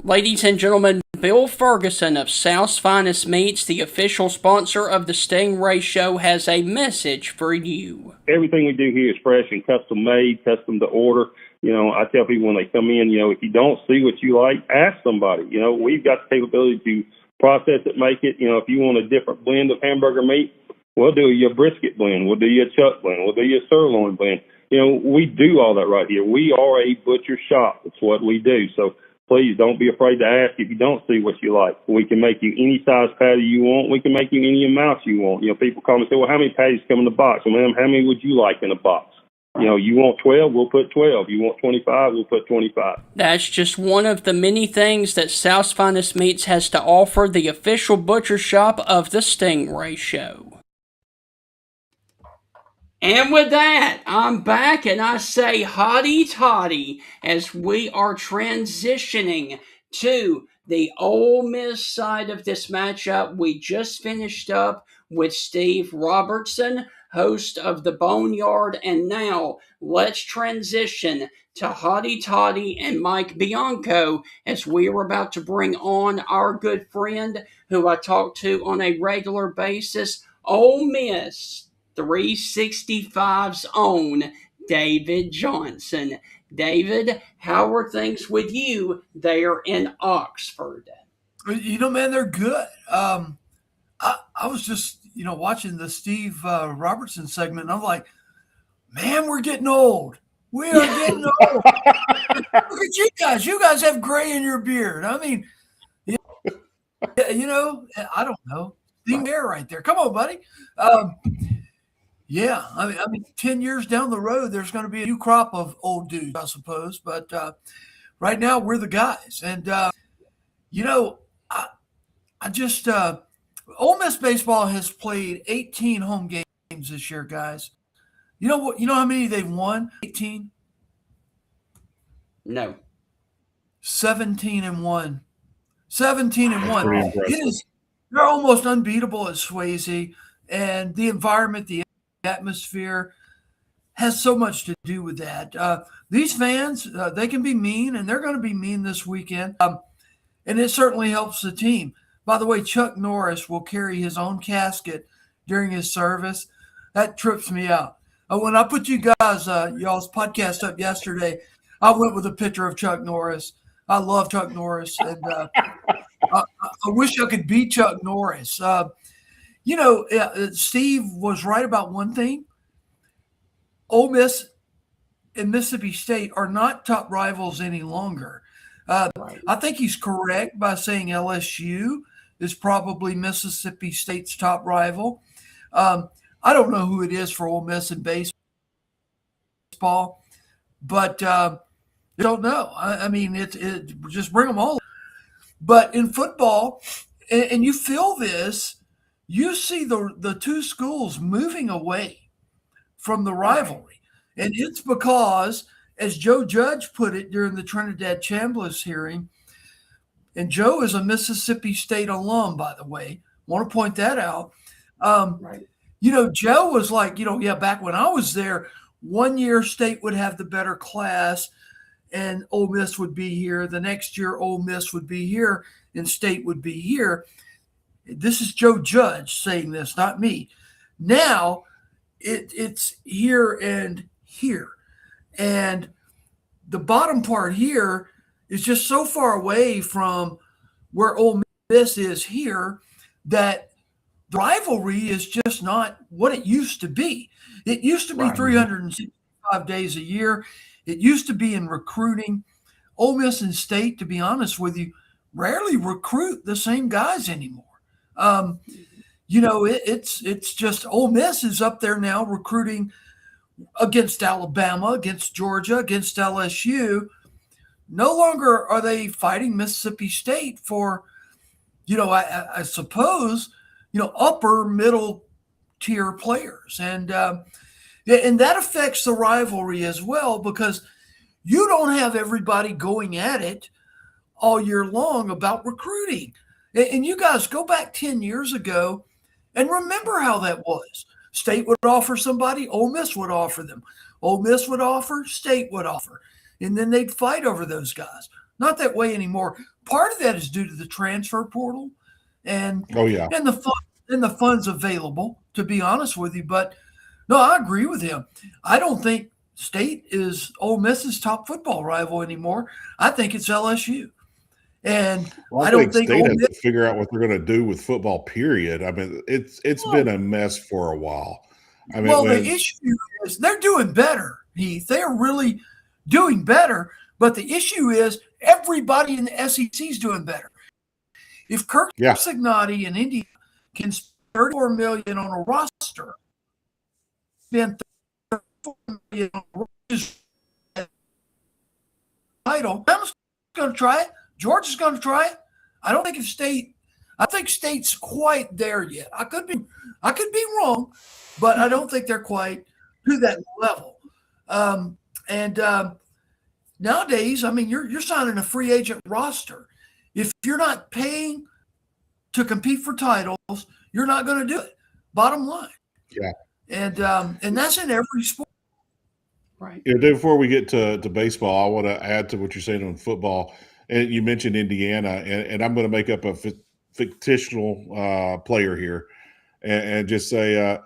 Speaker 1: Ladies and gentlemen, Bill Ferguson of South's Finest Meats, the official sponsor of the Stingray Show, has a message for you.
Speaker 9: Everything we do here is fresh and custom made, custom to order. I tell people when they come in, if you don't see what you like, ask somebody. We've got the capability to process it, make it. If you want a different blend of hamburger meat, we'll do your brisket blend. We'll do your chuck blend. We'll do your sirloin blend. We do all that right here. We are a butcher shop. It's what we do. So please don't be afraid to ask if you don't see what you like. We can make you any size patty you want. We can make you any amount you want. People call me and say, well, how many patties come in the box? Well, ma'am, how many would you like in a box? You want 12, we'll put 12. You want 25, we'll put 25.
Speaker 1: That's just one of the many things that South's Finest Meats has to offer, the official butcher shop of the Stingray Show. And with that, I'm back and I say hotty toddy as we are transitioning to the Ole Miss side of this matchup. We just finished up with Steve Robertson, host of the Boneyard, and now let's transition to Hotty Toddy and Mike Bianco as we are about to bring on our good friend who I talk to on a regular basis, Ole Miss 365's own David Johnson. David, how are things with you there in Oxford?
Speaker 10: Man, they're good. I was just, watching the Steve Robertson segment, and I'm like, man, we're getting old. We are getting old. Look at you guys. You guys have gray in your beard. I mean, I don't know. Ding there right there. Come on, buddy. Yeah, I mean, 10 years down the road, there's going to be a new crop of old dudes, I suppose. But right now, we're the guys. And, I just Ole Miss baseball has played 18 home games this year, guys. You know what? You know how many they've won? 18?
Speaker 1: No.
Speaker 10: 17-1. 17-1.
Speaker 2: Pretty impressive.
Speaker 10: They're almost unbeatable at Swayze, and the environment, the atmosphere has so much to do with that. These fans, they can be mean, and they're going to be mean this weekend, and it certainly helps the team. By the way, Chuck Norris will carry his own casket during his service. That trips me out. When I put you guys, y'all's podcast up yesterday, I went with a picture of Chuck Norris. I love Chuck Norris, and I wish I could beat Chuck Norris. Steve was right about one thing. Ole Miss and Mississippi State are not top rivals any longer. I think he's correct by saying LSU is probably Mississippi State's top rival. I don't know who it is for Ole Miss in baseball, but I don't know. I mean, it just bring them all. But in football, and you feel this, you see the two schools moving away from the rivalry. And it's because, as Joe Judge put it during the Trinidad Chambliss hearing, and Joe is a Mississippi State alum, by the way, want to point that out. Joe was like, back when I was there, 1 year State would have the better class and Ole Miss would be here. The next year, Ole Miss would be here and State would be here. This is Joe Judge saying this, not me. Now it's here and here. And the bottom part here is just so far away from where Ole Miss is here that the rivalry is just not what it used to be. It used to be 365 days a year. It used to be in recruiting. Ole Miss and State, to be honest with you, rarely recruit the same guys anymore. It's just Ole Miss is up there now recruiting against Alabama, against Georgia, against LSU. No longer are they fighting Mississippi State for, I suppose, upper middle tier players. And that affects the rivalry as well, because you don't have everybody going at it all year long about recruiting. And you guys go back 10 years ago and remember how that was. State would offer somebody, Ole Miss would offer them. Ole Miss would offer, State would offer. And then they'd fight over those guys. Not that way anymore. Part of that is due to the transfer portal and the funds available, to be honest with you. But no, I agree with him. I don't think State is Ole Miss's top football rival anymore. I think it's LSU. And I don't think
Speaker 2: State has to figure out what they're going to do with football, period. I mean, it's been a mess for a while. I mean,
Speaker 10: the issue is they're doing better, Heath. They are really doing better. But the issue is everybody in the SEC is doing better. If Kirk Signotti and Indy can spend $34 million on a roster, spend $34 million on a title, Alabama's going to try it. Georgia's going to try it. I think State's quite there yet. I could be wrong, but I don't think they're quite to that level. Nowadays, I mean, you're signing a free agent roster. If you're not paying to compete for titles, you're not going to do it. Bottom line.
Speaker 2: Yeah.
Speaker 10: And that's in every sport.
Speaker 1: Right.
Speaker 2: Before we get to baseball, I want to add to what you're saying on football. And you mentioned Indiana, and I'm going to make up a fictional player here and just say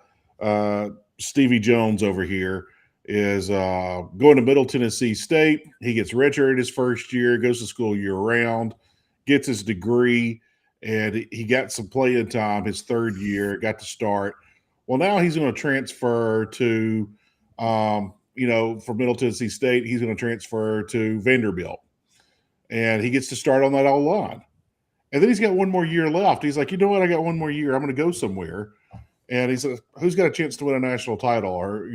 Speaker 2: Stevie Jones over here is going to Middle Tennessee State. He gets redshirted his first year, goes to school year-round, gets his degree, and he got some playing time his third year, got to start. Well, now he's going to transfer to, from Middle Tennessee State, he's going to transfer to Vanderbilt. And he gets to start on that O-line. And then he's got one more year left. He's like, you know what? I got one more year. I'm going to go somewhere. And he says, who's got a chance to win a national title? Or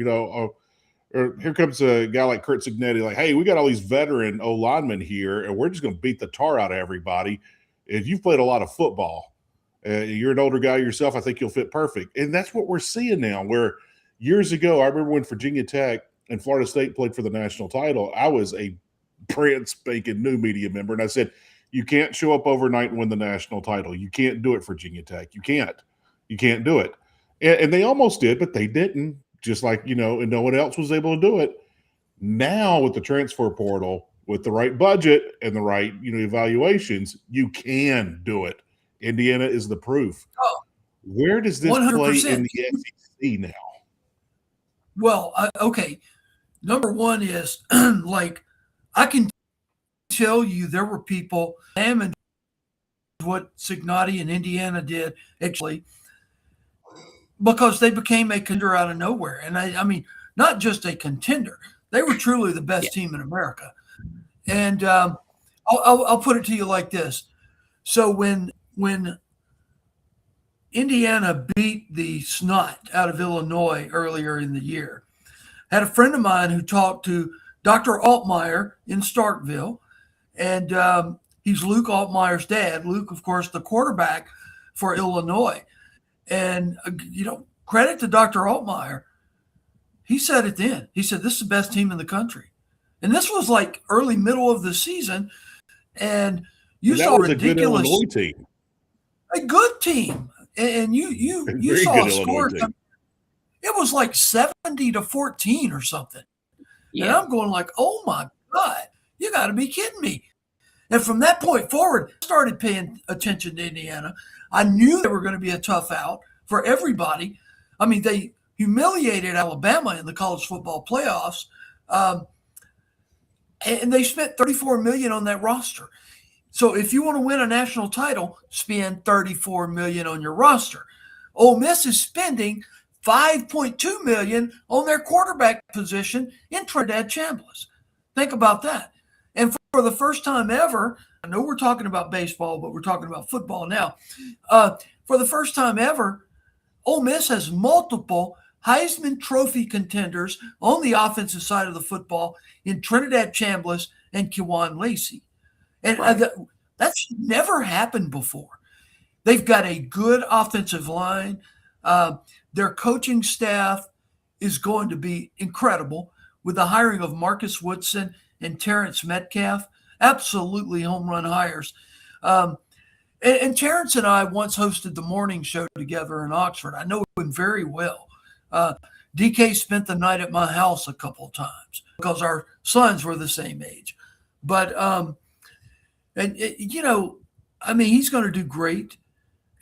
Speaker 2: here comes a guy like Kurt Signetti, like, hey, we got all these veteran O-linemen here, and we're just going to beat the tar out of everybody. If you've played a lot of football, you're an older guy yourself, I think you'll fit perfect. And that's what we're seeing now, where years ago, I remember when Virginia Tech and Florida State played for the national title, I was a brand spanking new media member. And I said, you can't show up overnight and win the national title. You can't do it, Virginia Tech. You can't do it. And they almost did, but they didn't, just like, and no one else was able to do it. Now with the transfer portal, with the right budget and the right, evaluations, you can do it. Indiana is the proof.
Speaker 10: Oh,
Speaker 2: where does this
Speaker 10: 100%.
Speaker 2: play in the SEC now?
Speaker 10: Well, okay. Number one is I can tell you there were people and what Signotti and Indiana did actually because they became a contender out of nowhere. And I mean, not just a contender. They were truly the best team in America. And I'll put it to you like this. So when Indiana beat the snot out of Illinois earlier in the year, I had a friend of mine who talked to Dr. Altmaier in Starkville, and he's Luke Altmaier's dad. Luke, of course, the quarterback for Illinois. And, credit to Dr. Altmaier. He said it then. He said, this is the best team in the country. And this was like early, middle of the season. And you saw a ridiculous.
Speaker 2: Good Illinois team.
Speaker 10: A good team. And you saw a score. It was like 70-14 or something. Yeah. And I'm going like, oh my God, you got to be kidding me. And from that point forward, I started paying attention to Indiana. I knew they were going to be a tough out for everybody. I mean, they humiliated Alabama in the college football playoffs, and they spent $34 million on that roster. So if you want to win a national title, spend $34 million on your roster. Ole Miss is spending $5.2 million on their quarterback position in Trinidad Chambliss. Think about that. And for the first time ever, I know we're talking about baseball, but we're talking about football now. For the first time ever, Ole Miss has multiple Heisman Trophy contenders on the offensive side of the football in Trinidad Chambliss and Kewan Lacey. And that's never happened before. They've got a good offensive line. Their coaching staff is going to be incredible with the hiring of Marcus Woodson and Terrence Metcalf. Absolutely home run hires. And Terrence and I once hosted the morning show together in Oxford. I know him very well. DK spent the night at my house a couple of times because our sons were the same age. But, he's going to do great.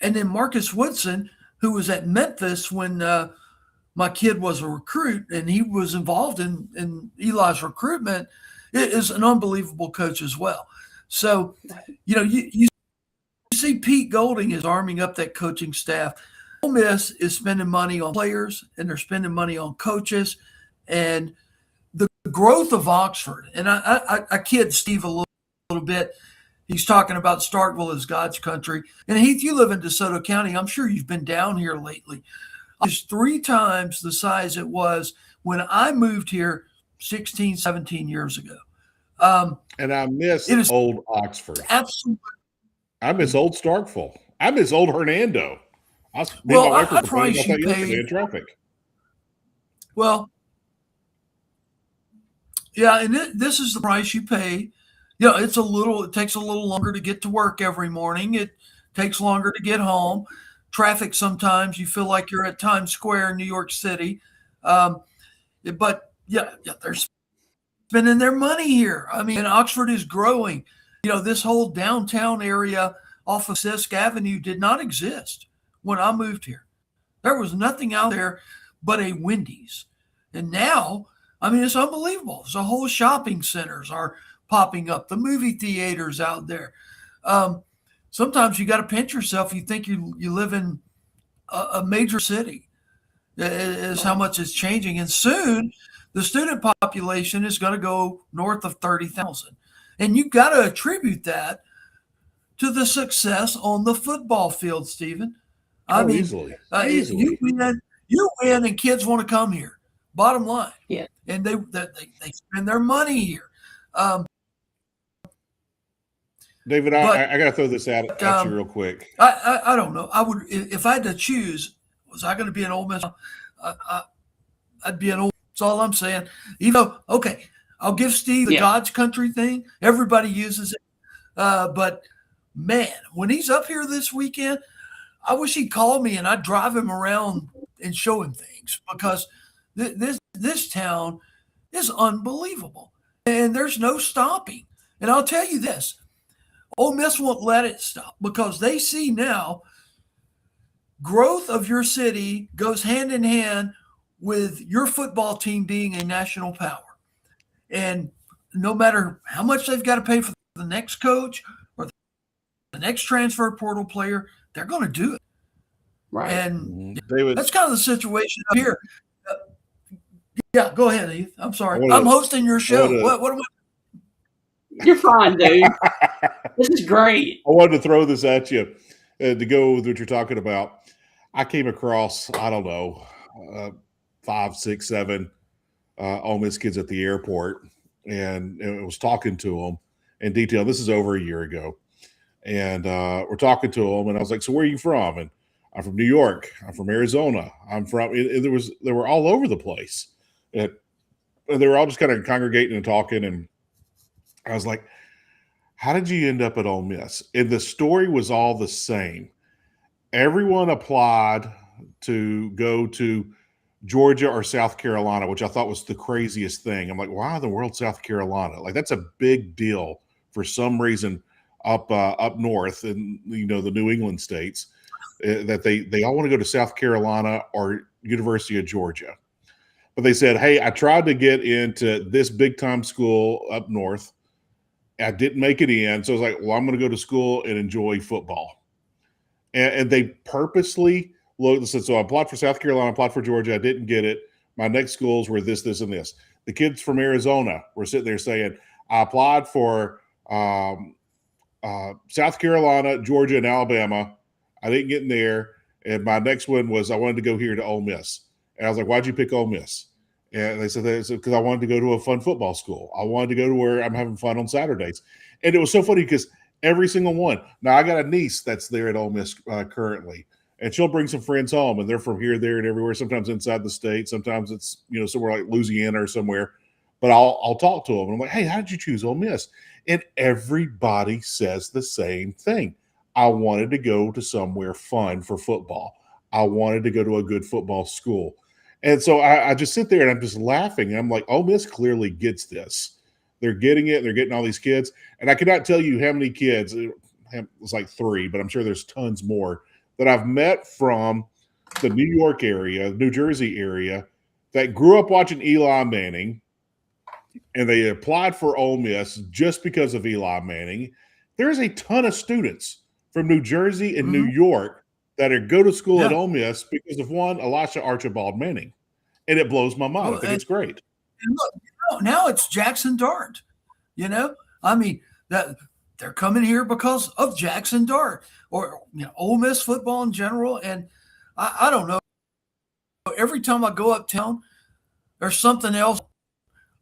Speaker 10: And then Marcus Woodson, who was at Memphis when my kid was a recruit and he was involved in Eli's recruitment, is an unbelievable coach as well. So, you see Pete Golding is arming up that coaching staff. Ole Miss is spending money on players and they're spending money on coaches. And the growth of Oxford, and I kid Steve a little bit. He's talking about Starkville as God's country. And Heath, you live in DeSoto County. I'm sure you've been down here lately. It's 3 times the size it was when I moved here 16, 17 years ago.
Speaker 2: And I miss old Oxford.
Speaker 10: Absolutely.
Speaker 2: I miss old Starkville. I miss old Hernando.
Speaker 10: I price you pay
Speaker 2: in traffic.
Speaker 10: Well, yeah, and this is the price you pay. Yeah, it takes a little longer to get to work every morning. It takes longer to get home. Traffic, sometimes you feel like you're at Times Square in New York City. But they're spending their money here. I mean, Oxford is growing. This whole downtown area off of Sisk Avenue did not exist when I moved here. There was nothing out there but a Wendy's. And now, it's unbelievable. The whole shopping centers are popping up, the movie theaters out there. Sometimes you got to pinch yourself. You think you live in a major city, is how much it's changing. And soon the student population is going to go north of 30,000. And you've got to attribute that to the success on the football field, Stephen.
Speaker 2: Easily.
Speaker 10: You win and kids want to come here. Bottom line.
Speaker 1: Yeah.
Speaker 10: And they spend their money here.
Speaker 2: David, I got to throw this at you real quick.
Speaker 10: I don't know. I would, if I had to choose, was I going to be an Ole Miss? I'd be an Ole Miss. That's all I'm saying. Okay, I'll give Steve the God's country thing. Everybody uses it. But, man, when he's up here this weekend, I wish he'd call me and I'd drive him around and show him things because this town is unbelievable. And there's no stopping. And I'll tell you this. Ole Miss won't let it stop because they see now growth of your city goes hand in hand with your football team being a national power. And no matter how much they've got to pay for the next coach or the next transfer portal player, they're going to do it.
Speaker 1: Right.
Speaker 10: And
Speaker 2: David,
Speaker 10: that's kind of the situation up here. Go ahead, Heath. I'm sorry. I'm hosting your show. What am I?
Speaker 1: You're fine, dude. This is great.
Speaker 2: I wanted to throw this at you to go with what you're talking about. I came across, 5, 6, 7 Ole Miss kids at the airport, and I was talking to them in detail. This is over a year ago. And we're talking to them, and I was like, so where are you from? And I'm from New York. I'm from Arizona. I'm from – they were all over the place. And they were all just kind of congregating and talking, and I was like, how did you end up at Ole Miss? And the story was all the same. Everyone applied to go to Georgia or South Carolina, which I thought was the craziest thing. I'm like, why in the world South Carolina? Like, that's a big deal for some reason. up north in the New England states that they all want to go to South Carolina or University of Georgia. But they said, hey, I tried to get into this big time school up north. I didn't make it in. So I was like, well, I'm going to go to school and enjoy football. And they purposely looked. So I applied for South Carolina, applied for Georgia. I didn't get it. My next schools were this, and this. The kids from Arizona were sitting there saying, I applied for South Carolina, Georgia, and Alabama. I didn't get in there. And my next one was I wanted to go here to Ole Miss. And I was like, why'd you pick Ole Miss? And they said, because I wanted to go to a fun football school. I wanted to go to where I'm having fun on Saturdays. And it was so funny because every single one. Now, I got a niece that's there at Ole Miss currently. And she'll bring some friends home, and they're from here, there, and everywhere, sometimes inside the state. Sometimes it's, somewhere like Louisiana or somewhere. But I'll talk to them. And I'm like, hey, how did you choose Ole Miss? And everybody says the same thing. I wanted to go to somewhere fun for football. I wanted to go to a good football school. And so I just sit there and I'm just laughing. And I'm like, Ole Miss clearly gets this. They're getting it. They're getting all these kids. And I cannot tell you how many kids, it was like 3, but I'm sure there's tons more that I've met from the New York area, New Jersey area, that grew up watching Eli Manning, and they applied for Ole Miss just because of Eli Manning. There's a ton of students from New Jersey and New York that go to school at Ole Miss because of one, Elisha Archibald Manning. And it blows my mind. I think it's great.
Speaker 10: And look, now it's Jackson Dart. I mean, that they're coming here because of Jackson Dart or Ole Miss football in general. And I don't know. Every time I go uptown, there's something else.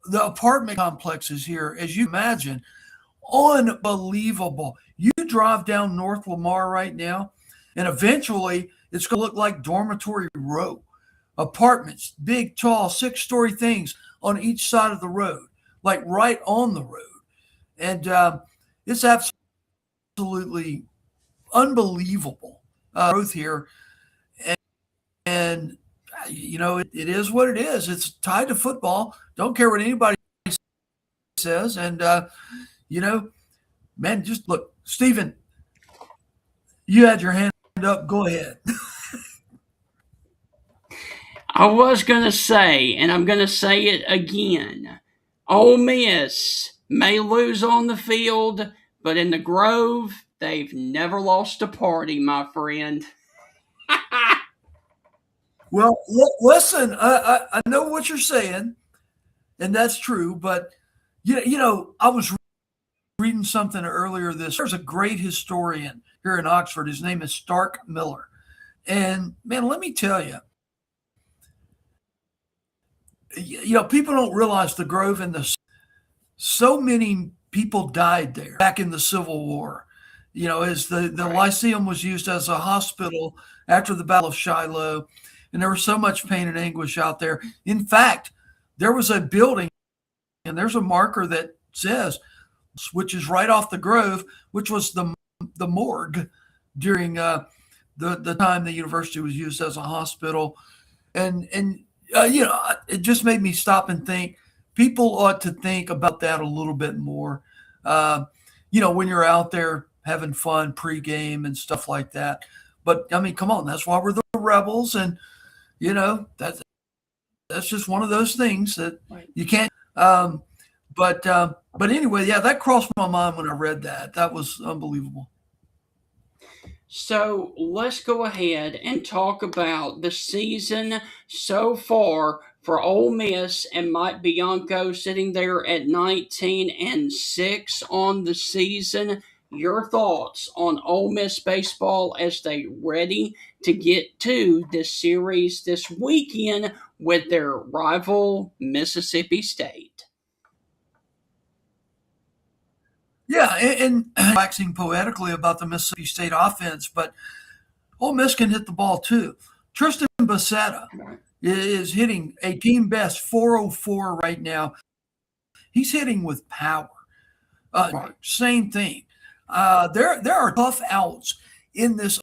Speaker 10: The apartment complexes here, as you imagine, unbelievable. You drive down North Lamar right now, and eventually it's going to look like Dormitory Row. Apartments, big, tall, 6-story things on each side of the road, like right on the road. And it's absolutely unbelievable growth here. And it is what it is. It's tied to football. Don't care what anybody says. And, man, just look, Stephen, you had your hand up. Go ahead.
Speaker 1: I was going to say, and I'm going to say it again, Ole Miss may lose on the field, but in the Grove, they've never lost a party, my friend.
Speaker 10: Well, listen, I know what you're saying, and that's true. But, I was reading something earlier there's a great historian here in Oxford. His name is Stark Miller. And, man, let me tell you, people don't realize the Grove and so many people died there back in the Civil War. As the Lyceum was used as a hospital after the Battle of Shiloh. And there was so much pain and anguish out there. In fact, there was a building, and there's a marker that says, which is right off the Grove, which was the morgue during the time the university was used as a hospital. And it just made me stop and think. People ought to think about that a little bit more. When you're out there having fun pregame and stuff like that. But I mean, come on, that's why we're the Rebels, and that's just one of those things that you can't. But anyway, yeah, that crossed my mind when I read that. That was unbelievable.
Speaker 1: So let's go ahead and talk about the season so far for Ole Miss and Mike Bianco sitting there at 19-6 on the season. Your thoughts on Ole Miss baseball as they ready to get to this series this weekend with their rival Mississippi State?
Speaker 10: Yeah, and waxing poetically about the Mississippi State offense, but Ole Miss can hit the ball too. Tristan Bassetta is hitting a team best 404 right now. He's hitting with power. Same thing. There are tough outs in this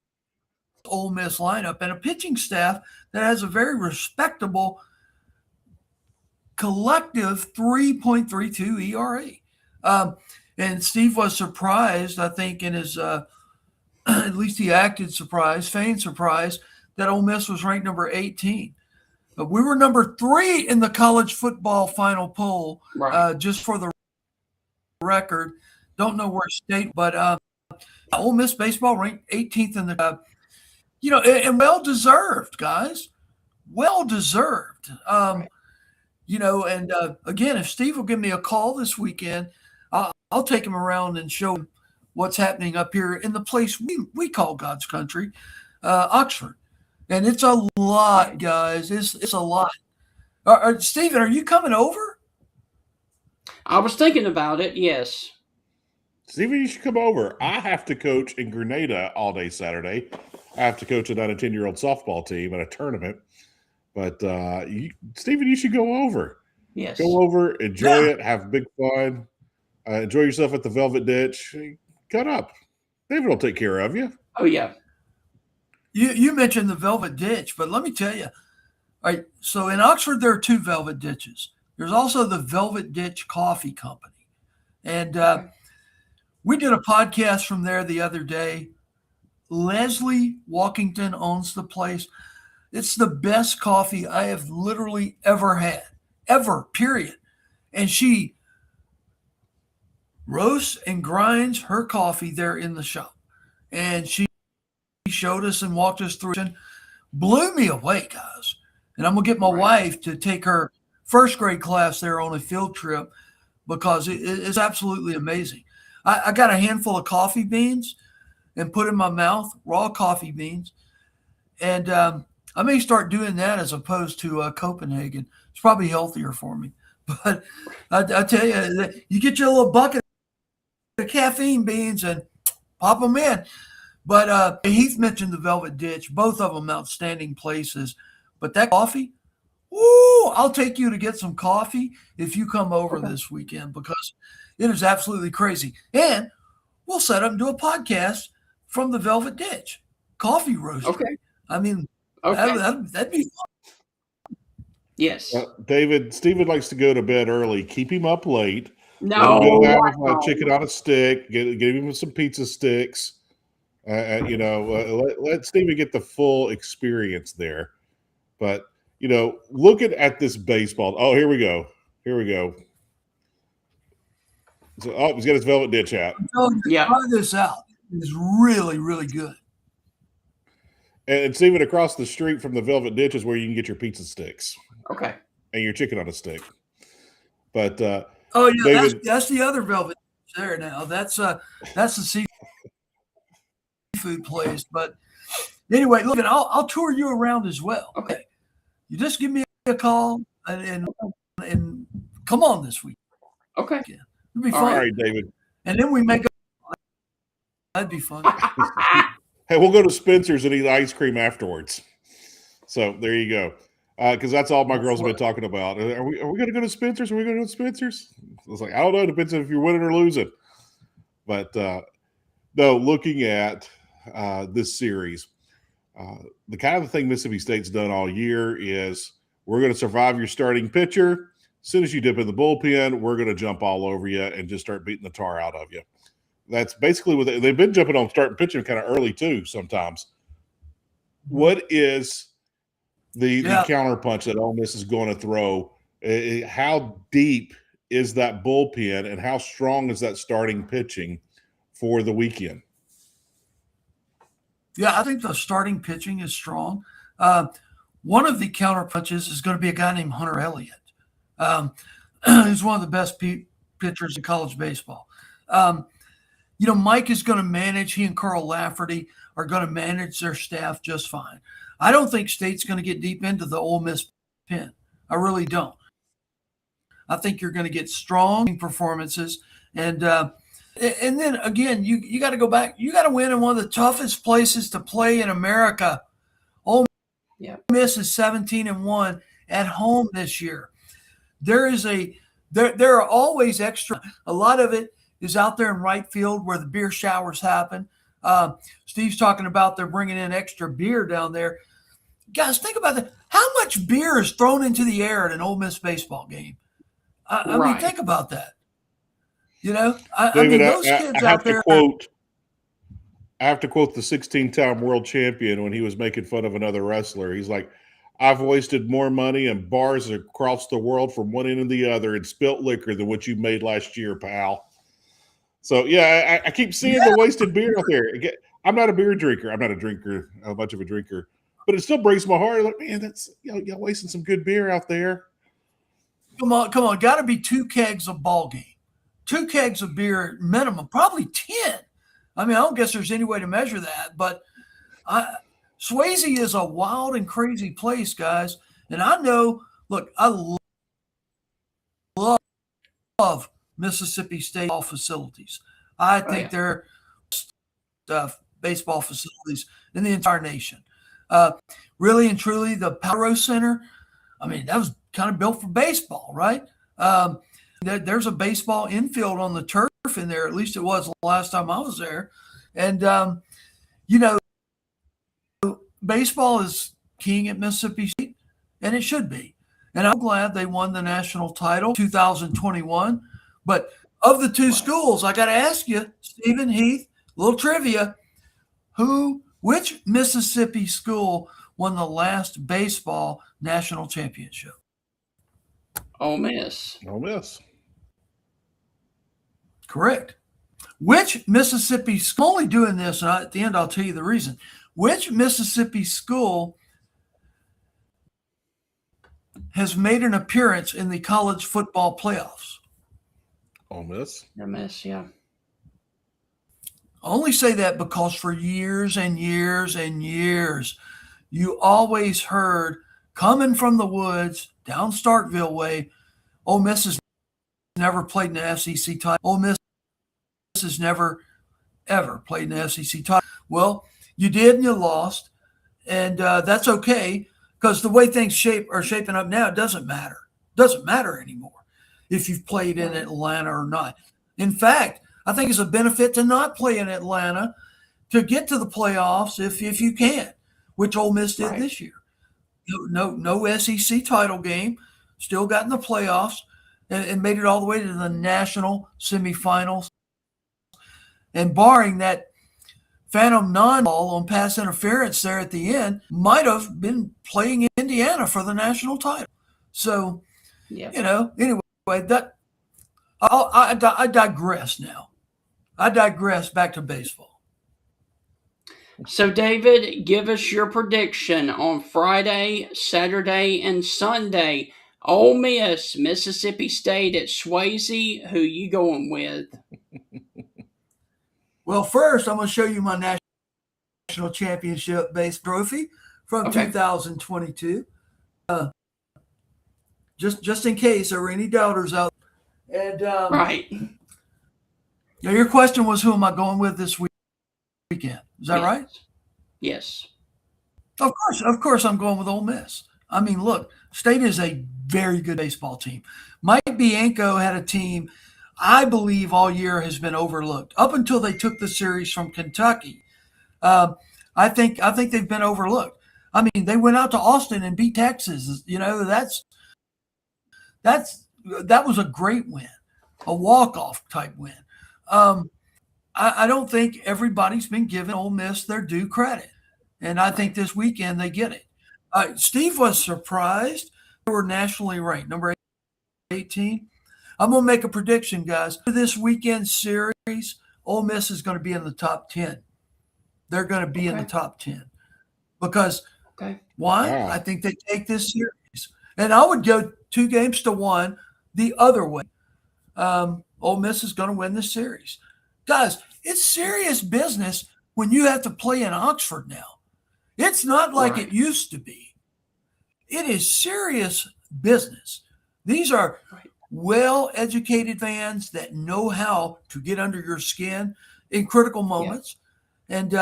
Speaker 10: Ole Miss lineup and a pitching staff that has a very respectable collective 3.32 ERA. And Steve was surprised, I think, in his at least he acted surprised, feigned surprised that Ole Miss was ranked number 18. But we were number 3 in the college football final poll,
Speaker 1: Right.
Speaker 10: just for the record. Don't know where state, but Ole Miss baseball ranked 18th in the, and well deserved, guys. Well deserved. And again, if Steve will give me a call this weekend, I'll take him around and show him what's happening up here in the place we call God's country, Oxford. And it's a lot, guys. It's a lot. Stephen, are you coming over?
Speaker 1: I was thinking about it, yes.
Speaker 2: Stevie, you should come over. I have to coach in Grenada all day Saturday. I have to coach a 9 and 10-year-old softball team at a tournament. But Stephen, you should go over.
Speaker 1: Yes.
Speaker 2: Go over, enjoy it, have big fun, enjoy yourself at the Velvet Ditch. Cut up. David will take care of you.
Speaker 1: Oh, yeah.
Speaker 10: You mentioned the Velvet Ditch, but let me tell you. All right, so in Oxford, there are 2 Velvet Ditches. There's also the Velvet Ditch Coffee Company. And we did a podcast from there the other day. Leslie Walkington owns the place. It's the best coffee I have literally ever had, ever, period. And she roasts and grinds her coffee there in the shop. And she showed us and walked us through and blew me away, guys. And I'm going to get my wife to take her first grade class there on a field trip because it's absolutely amazing. I got a handful of coffee beans and put in my mouth, raw coffee beans. And I may start doing that as opposed to Copenhagen. It's probably healthier for me. But I tell you, you get your little bucket of caffeine beans and pop them in. But Heath mentioned the Velvet Ditch, both of them outstanding places. But that coffee, I'll take you to get some coffee if you come over this weekend because it is absolutely crazy. And we'll set up and do a podcast from the Velvet Ditch, coffee roasting.
Speaker 1: Okay.
Speaker 10: I mean,
Speaker 1: Okay.
Speaker 10: that'd be fun.
Speaker 1: Yes.
Speaker 2: David, Stephen likes to go to bed early. Keep him up late.
Speaker 1: No.
Speaker 2: Go have chicken on a stick. Get him some pizza sticks. Let Stephen get the full experience there. But, looking at this baseball. Oh, here we go. So, he's got his Velvet Ditch out.
Speaker 10: Yeah. Try this out. It's really, really good.
Speaker 2: And Stephen, across the street from the Velvet Ditch is where you can get your pizza sticks.
Speaker 1: Okay.
Speaker 2: And your chicken on a stick. But
Speaker 10: David, that's the other Velvet Ditch there now. That's the seafood place. But anyway, look, I'll tour you around as well.
Speaker 1: Okay.
Speaker 10: You just give me a call and come on this week.
Speaker 1: Okay.
Speaker 10: It'll be fun.
Speaker 2: All right, David.
Speaker 10: And then we make that'd be fun.
Speaker 2: Hey, we'll go to Spencer's and eat ice cream afterwards. So there you go. Because that's all my girls have been talking about. Are we going to go to Spencer's? Are we going to go to Spencer's? I was like, I don't know. It depends on if you're winning or losing. But no, looking at this series, the kind of thing Mississippi State's done all year is we're going to survive your starting pitcher. As soon as you dip in the bullpen, we're going to jump all over you and just start beating the tar out of you. That's basically what they've been jumping on starting pitching kind of early too sometimes. What is the counter punch that Ole Miss is going to throw? How deep is that bullpen and how strong is that starting pitching for the weekend?
Speaker 10: Yeah, I think the starting pitching is strong. One of the counter punches is going to be a guy named Hunter Elliott. He's one of the best pitchers in college baseball. Mike is going to manage. He and Carl Lafferty are going to manage their staff just fine. I don't think State's going to get deep into the Ole Miss pen. I really don't. I think you're going to get strong performances. And then, again, you got to go back. You got to win in one of the toughest places to play in America. Ole Miss is 17-1 at home this year. There are always extra. A lot of it is out there in right field where the beer showers happen. Steve's talking about they're bringing in extra beer down there. Guys, think about that. How much beer is thrown into the air at an Ole Miss baseball game? I mean, think about that. I
Speaker 2: David,
Speaker 10: mean, those kids out there.
Speaker 2: I have to quote the 16-time world champion when he was making fun of another wrestler. He's like, "I've wasted more money in bars across the world from one end to the other and spilt liquor than what you made last year, pal." So, yeah, I keep seeing the wasted beer out there. I'm not a beer drinker. I'm not much of a drinker. But it still breaks my heart. Like, man, that's y'all wasting some good beer out there.
Speaker 10: Come on. Got to be 2 kegs of ball game. 2 kegs of beer minimum, probably 10. I mean, I don't guess there's any way to measure that. But Swayze is a wild and crazy place, guys. And I know, look, I love Mississippi State facilities. I think they're baseball facilities in the entire nation. Really and truly, the Power Center, I mean, that was kind of built for baseball, right? There's a baseball infield on the turf in there. At least it was the last time I was there. And, baseball is king at Mississippi State, and it should be. And I'm glad they won the national title 2021. But of the 2 schools, I got to ask you, Stephen, Heath, little trivia, which Mississippi school won the last baseball national championship?
Speaker 1: Ole Miss.
Speaker 2: Ole Miss.
Speaker 10: Correct. Which Mississippi school, I'm only doing this, and at the end I'll tell you the reason. Which Mississippi school has made an appearance in the college football playoffs?
Speaker 2: Ole Miss.
Speaker 1: Ole Miss, yeah.
Speaker 10: I only say that because for years and years and years, you always heard coming from the woods down Starkville way, Ole Miss has never played in the SEC title. Ole Miss has never, ever played in the SEC title. Well, you did and you lost, and that's okay because the way things are shaping up now, it doesn't matter. It doesn't matter anymore if you've played in Atlanta or not. In fact, I think it's a benefit to not play in Atlanta to get to the playoffs if you can, which Ole Miss did this year. No SEC title game, still got in the playoffs and made it all the way to the national semifinals. And barring that phantom non-ball on pass interference there at the end, might have been playing Indiana for the national title. So, anyway, that I digress now. I digress back to baseball.
Speaker 1: So, David, give us your prediction on Friday, Saturday, and Sunday. Ole Miss, Mississippi State at Swayze. Who you going with?
Speaker 10: Well, first, I'm going to show you my national championship base trophy from 2022. Just in case there were any doubters out there. And your question was, who am I going with this weekend? Is that right?
Speaker 1: Yes.
Speaker 10: Of course, I'm going with Ole Miss. I mean, look, State is a very good baseball team. Mike Bianco had a team I believe all year has been overlooked up until they took the series from Kentucky. I think they've been overlooked. I mean, they went out to Austin and beat Texas. That was a great win, a walk-off type win. I don't think everybody's been giving Ole Miss their due credit, and I think this weekend they get it. Steve was surprised. They were nationally ranked, number 18. I'm going to make a prediction, guys. For this weekend series, Ole Miss is going to be in the top 10. They're going to be in the top 10. Because why?
Speaker 2: Wow.
Speaker 10: I think they take this series. And I would go 2-1 the other way. Ole Miss is going to win this series. Guys, it's serious business when you have to play in Oxford now. It's not like it used to be. It is serious business. These are well-educated fans that know how to get under your skin in critical moments. And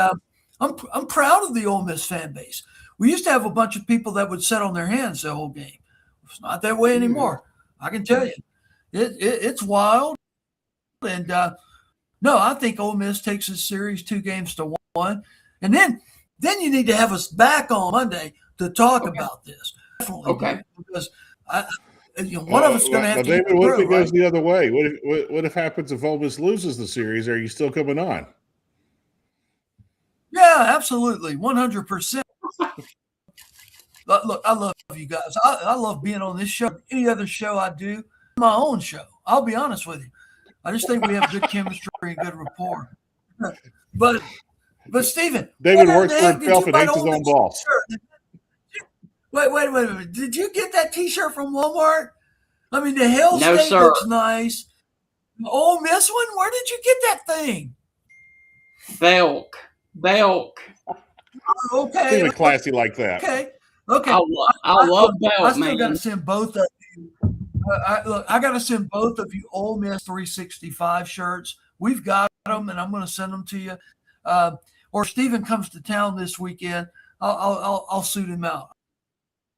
Speaker 10: I'm proud of the Ole Miss fan base. We used to have a bunch of people that would sit on their hands the whole game. It's not that way anymore. I can tell you. It's wild. And no, I think Ole Miss takes this series 2-1. And then you need to have us back on Monday to talk about this. Definitely. Because one of us is going to have to
Speaker 2: David, what if it goes
Speaker 10: right?
Speaker 2: the other way? What if happens if Ole Miss loses the series? Are you still coming on?
Speaker 10: Yeah, absolutely, 100%. Look, I love you guys. I love being on this show. Any other show I do, my own show. I'll be honest with you. I just think we have good chemistry and good rapport. But Stephen,
Speaker 2: David works for himself and hates his own boss.
Speaker 10: Wait. Did you get that T-shirt from Walmart? I mean, the Hell
Speaker 1: No,
Speaker 10: State
Speaker 1: sir.
Speaker 10: looks nice. The Ole Miss one? Where did you get that thing?
Speaker 1: Belk.
Speaker 10: Okay.
Speaker 2: He's a classy like that.
Speaker 10: Okay.
Speaker 1: I love Belk,
Speaker 10: I still
Speaker 1: man.
Speaker 10: got to send both of you. I got to send both of you Ole Miss 365 shirts. We've got them, and I'm going to send them to you. Or Stephen comes to town this weekend, I'll suit him out.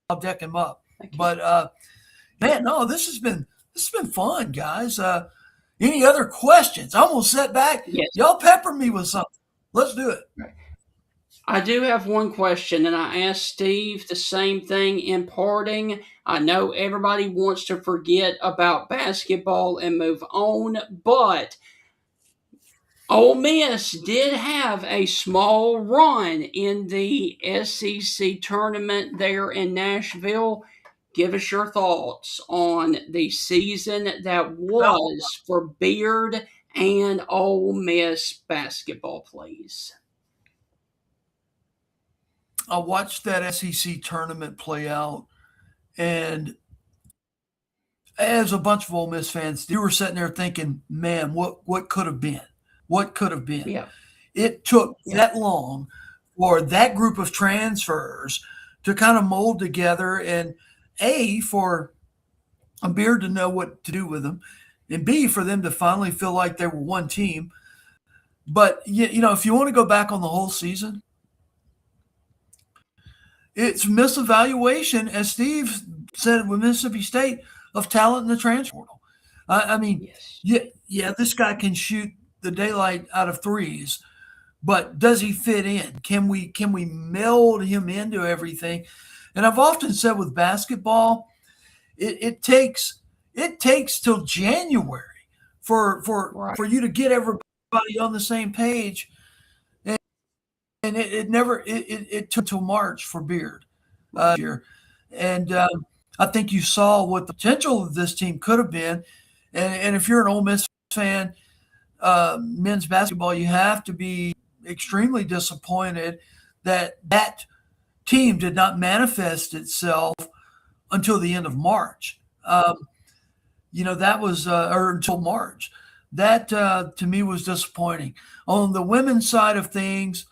Speaker 10: I'll deck him up. But man, no, this has been fun, guys. Any other questions? I'm gonna sit back.
Speaker 1: Yes.
Speaker 10: Y'all pepper me with something. Let's do it.
Speaker 1: I do have one question, and I asked Steve the same thing in parting. I know everybody wants to forget about basketball and move on, but Ole Miss did have a small run in the SEC tournament there in Nashville. Give us your thoughts on the season that was for Beard and Ole Miss basketball, please.
Speaker 10: I watched that SEC tournament play out, and as a bunch of Ole Miss fans, you were sitting there thinking, man, what could have been? What could have been?
Speaker 1: Yeah.
Speaker 10: It took that long for that group of transfers to kind of mold together, and A, for a Beard to know what to do with them, and B, for them to finally feel like they were one team. But, you know, if you want to go back on the whole season, it's misevaluation, as Steve said with Mississippi State, of talent in the transfer portal. I mean, yeah, this guy can shoot the daylight out of threes, but does he fit in? Can we meld him into everything? And I've often said with basketball, it takes till January for you to get everybody on the same page. And it took till March for Beard year. And I think you saw what the potential of this team could have been. And if you're an Ole Miss fan, men's basketball, you have to be extremely disappointed that team did not manifest itself until the end of March. You know, that was or until March. That to me was disappointing. On the women's side of things,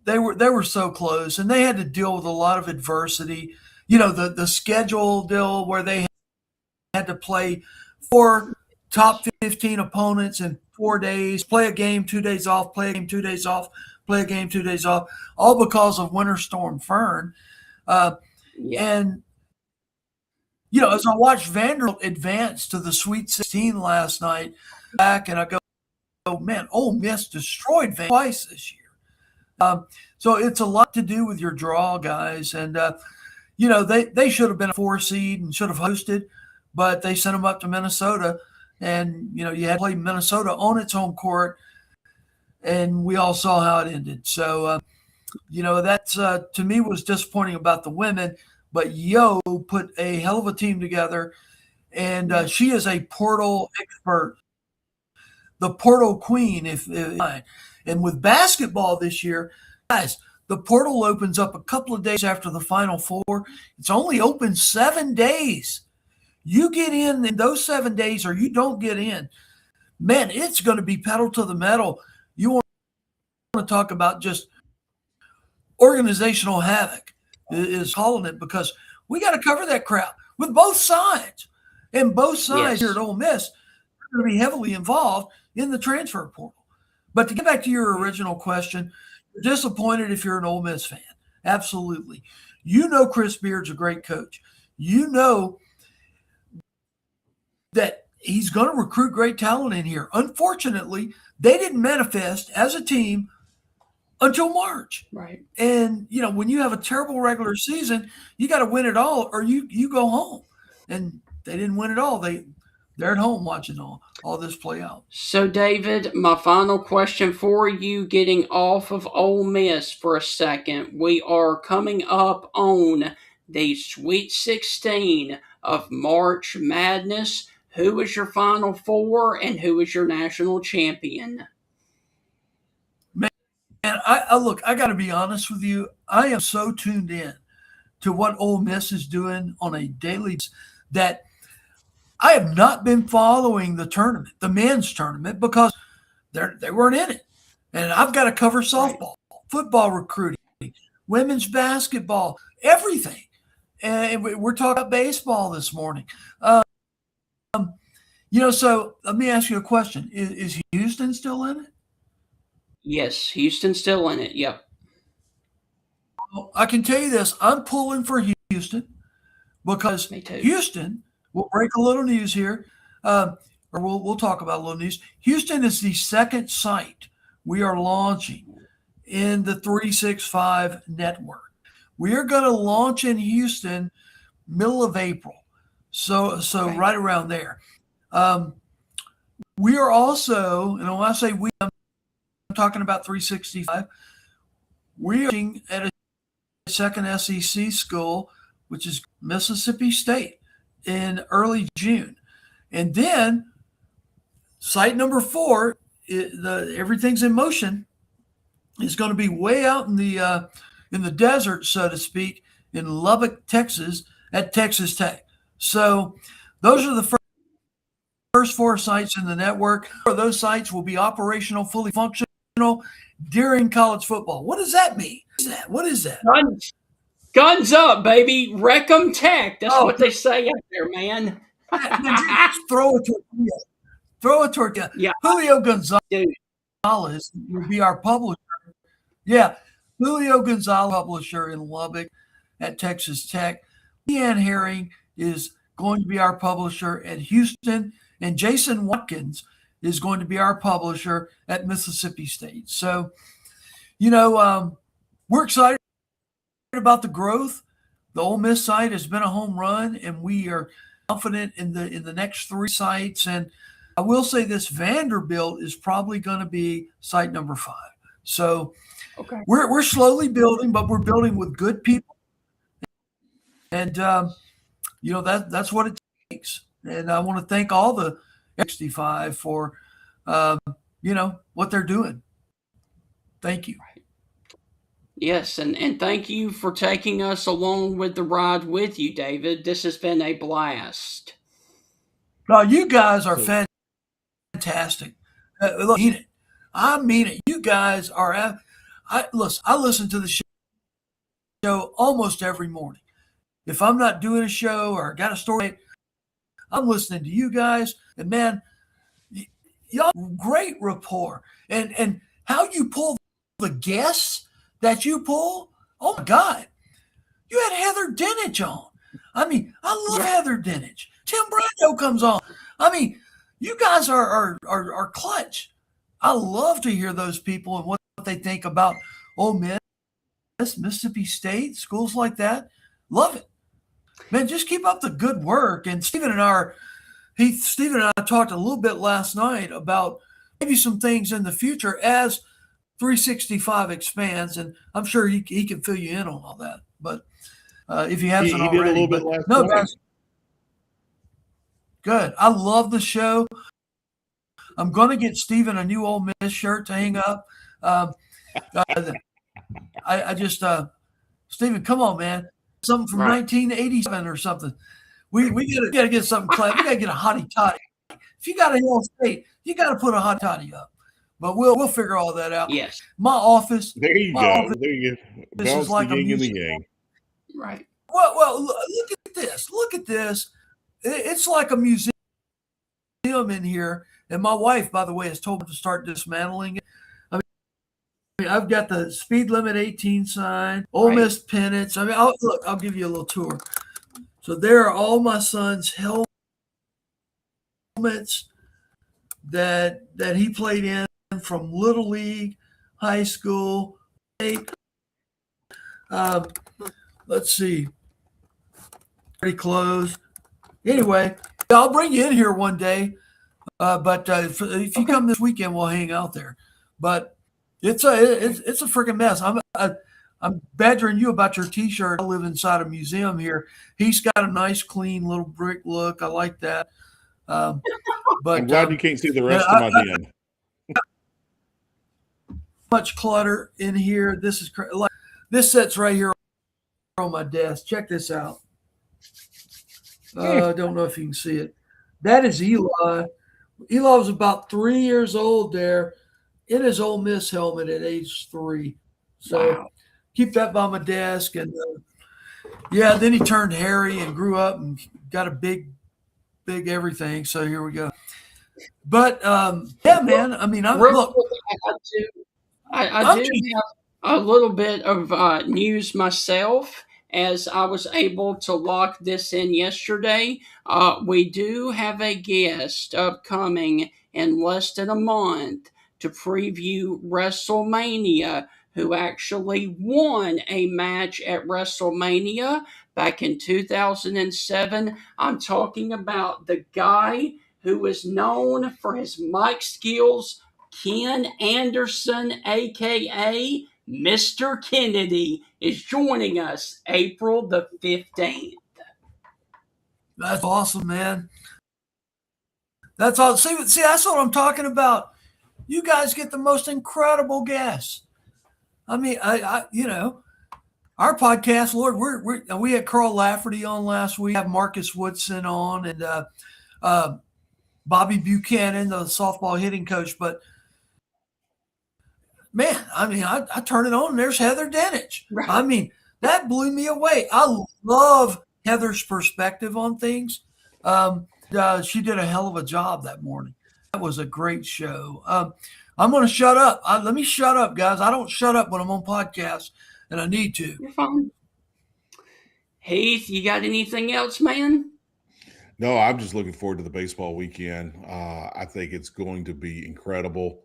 Speaker 10: they were so close, and they had to deal with a lot of adversity. You know, the schedule deal where they had to play 4 top 15 opponents in 4 days, play a game 2 days off, play a game 2 days off, play a game 2 days off, all because of Winter Storm Fern. And, you know, as I watched Vanderbilt advance to the Sweet 16 last night, back and I go, oh, man, Ole Miss destroyed Vanderbilt twice this year. So it's a lot to do with your draw, guys. And, you know, they should have been a 4 seed and should have hosted, but they sent them up to Minnesota. And, you know, you had to play Minnesota on its home court, and we all saw how it ended. So, you know, that's to me was disappointing about the women. But Yo put a hell of a team together, and she is a portal expert, the portal queen. And with basketball this year, guys, the portal opens up a couple of days after the Final Four. It's only open 7 days. You get in those 7 days or you don't get in. Man, it's going to be pedal to the metal. You want to talk about just organizational havoc is calling it, because we got to cover that crap with both sides. And both sides here at Ole Miss are going to be heavily involved in the transfer portal. But to get back to your original question, you're disappointed if you're an Ole Miss fan. Absolutely. You know Chris Beard's a great coach. You know that he's going to recruit great talent in here. Unfortunately, they didn't manifest as a team until March.
Speaker 1: Right.
Speaker 10: And, you know, when you have a terrible regular season, you got to win it all or you go home. and they didn't win at all. They're at home watching all this play out.
Speaker 1: So, David, my final question for you, getting off of Ole Miss for a second. We are coming up on the Sweet 16 of March Madness. Who is your Final Four and who is your national champion?
Speaker 10: Man, I look, I got to be honest with you. I am so tuned in to what Ole Miss is doing on a daily basis that I have not been following the tournament, the men's tournament, because they weren't in it. And I've got to cover softball, football recruiting, women's basketball, everything. And we're talking about baseball this morning. So let me ask you a question. Is Houston still in it?
Speaker 1: Yes, Houston's still in it. Yep.
Speaker 10: Well, I can tell you this. I'm pulling for Houston because Houston, we'll break a little news here, or we'll talk about a little news. Houston is the second site we are launching in the 365 network. We are going to launch in Houston middle of April. So right around there. We are also, and when I say we, I'm talking about 365. We are looking at a second SEC school, which is Mississippi State, in early June. And then site number 4, everything's in motion, is going to be way out in the desert, so to speak, in Lubbock, Texas, at Texas Tech. So those are the first 4 sites in the network. Those sites will be operational, fully functional during college football. What does that mean? What is that?
Speaker 1: Guns up, baby. Wreck 'em Tech. That's what they say out there, man.
Speaker 10: Just throw a tortilla.
Speaker 1: Yeah.
Speaker 10: Julio Gonzalez will be our publisher. Yeah. Julio Gonzalez, publisher in Lubbock at Texas Tech. Leanne Herring is going to be our publisher at Houston. And Jason Watkins is going to be our publisher at Mississippi State. So, we're excited about the growth. The Ole Miss site has been a home run, and we are confident in the next 3 sites. And I will say this: Vanderbilt is probably going to be site number 5. So we're slowly building, but we're building with good people, and that's what it takes. And I want to thank all the 65 for what they're doing. Thank you.
Speaker 1: Yes, and thank you for taking us along with the ride with you, David. This has been a blast.
Speaker 10: No, you guys are fantastic. Look, I mean it. You guys are. I listen to the show almost every morning. If I'm not doing a show or got a story, I'm listening to you guys. And man, y'all great rapport. And how you pull the guests that you pull, oh my God. You had Heather Dinich on. I mean, I love Heather Dinich. Tim Brando comes on. I mean, you guys are clutch. I love to hear those people and what they think about Ole Miss, Mississippi State, schools like that. Love it. Man, just keep up the good work. And Stephen and I talked a little bit last night about maybe some things in the future as 365 expands, and I'm sure he can fill you in on all that. But if he hasn't already,
Speaker 2: did a little bit last
Speaker 10: no,
Speaker 2: night.
Speaker 10: guys, good. I love the show. I'm going to get Stephen a new Ole Miss shirt to hang up. I just Stephen, come on, man, something from 1987 or something. We gotta get something class. We gotta get a hottie toddy. If you got a Hill State, you got to put a hot toddy up. But we'll figure all that out.
Speaker 1: Yes.
Speaker 10: My office.
Speaker 2: There you go. There you go.
Speaker 10: This is like
Speaker 2: the
Speaker 10: a
Speaker 2: yin and the
Speaker 10: music.
Speaker 2: yang.
Speaker 1: Right.
Speaker 10: Well, look at this. Look at this. It's like a museum in here. And my wife, by the way, has told me to start dismantling it. I mean, I've got the speed limit 18 sign, Ole Miss pennants. I mean, I'll give you a little tour. So there are all my son's helmets that he played in from Little League, high school. Let's see. Pretty close. Anyway, I'll bring you in here one day. But if you come this weekend, we'll hang out there. But it's a freaking mess. I'm badgering you about your T-shirt. I live inside a museum here. He's got a nice, clean little brick look. I like that. But
Speaker 2: I'm glad you can't see the rest of my den.
Speaker 10: Much clutter in here. This is like this sits right here on my desk. Check this out. I don't know if you can see it. That is Eli. Eli was about 3 years old there in his Ole Miss helmet at age 3. So keep that by my desk. And then he turned hairy and grew up and got a big everything. So here we go. But yeah, man. I mean, look.
Speaker 1: I do have a little bit of news myself. As I was able to lock this in yesterday, we do have a guest upcoming in less than a month to preview WrestleMania, who actually won a match at WrestleMania back in 2007. I'm talking about the guy who is known for his mic skills, Ken Anderson, aka Mr. Kennedy, is joining us April the 15th.
Speaker 10: That's awesome, man. That's all. See, that's what I'm talking about. You guys get the most incredible guests. I mean, I our podcast, Lord, we had Carl Lafferty on last week. We have Marcus Woodson on and Bobby Buchanan, the softball hitting coach. But man, I mean, I turn it on and there's Heather Dinich. Right. I mean, that blew me away. I love Heather's perspective on things. She did a hell of a job that morning. That was a great show. I'm going to shut up. Let me shut up, guys. I don't shut up when I'm on podcasts, and I need to.
Speaker 1: You're fine. Heath, you got anything else, man?
Speaker 2: No, I'm just looking forward to the baseball weekend. I think it's going to be incredible.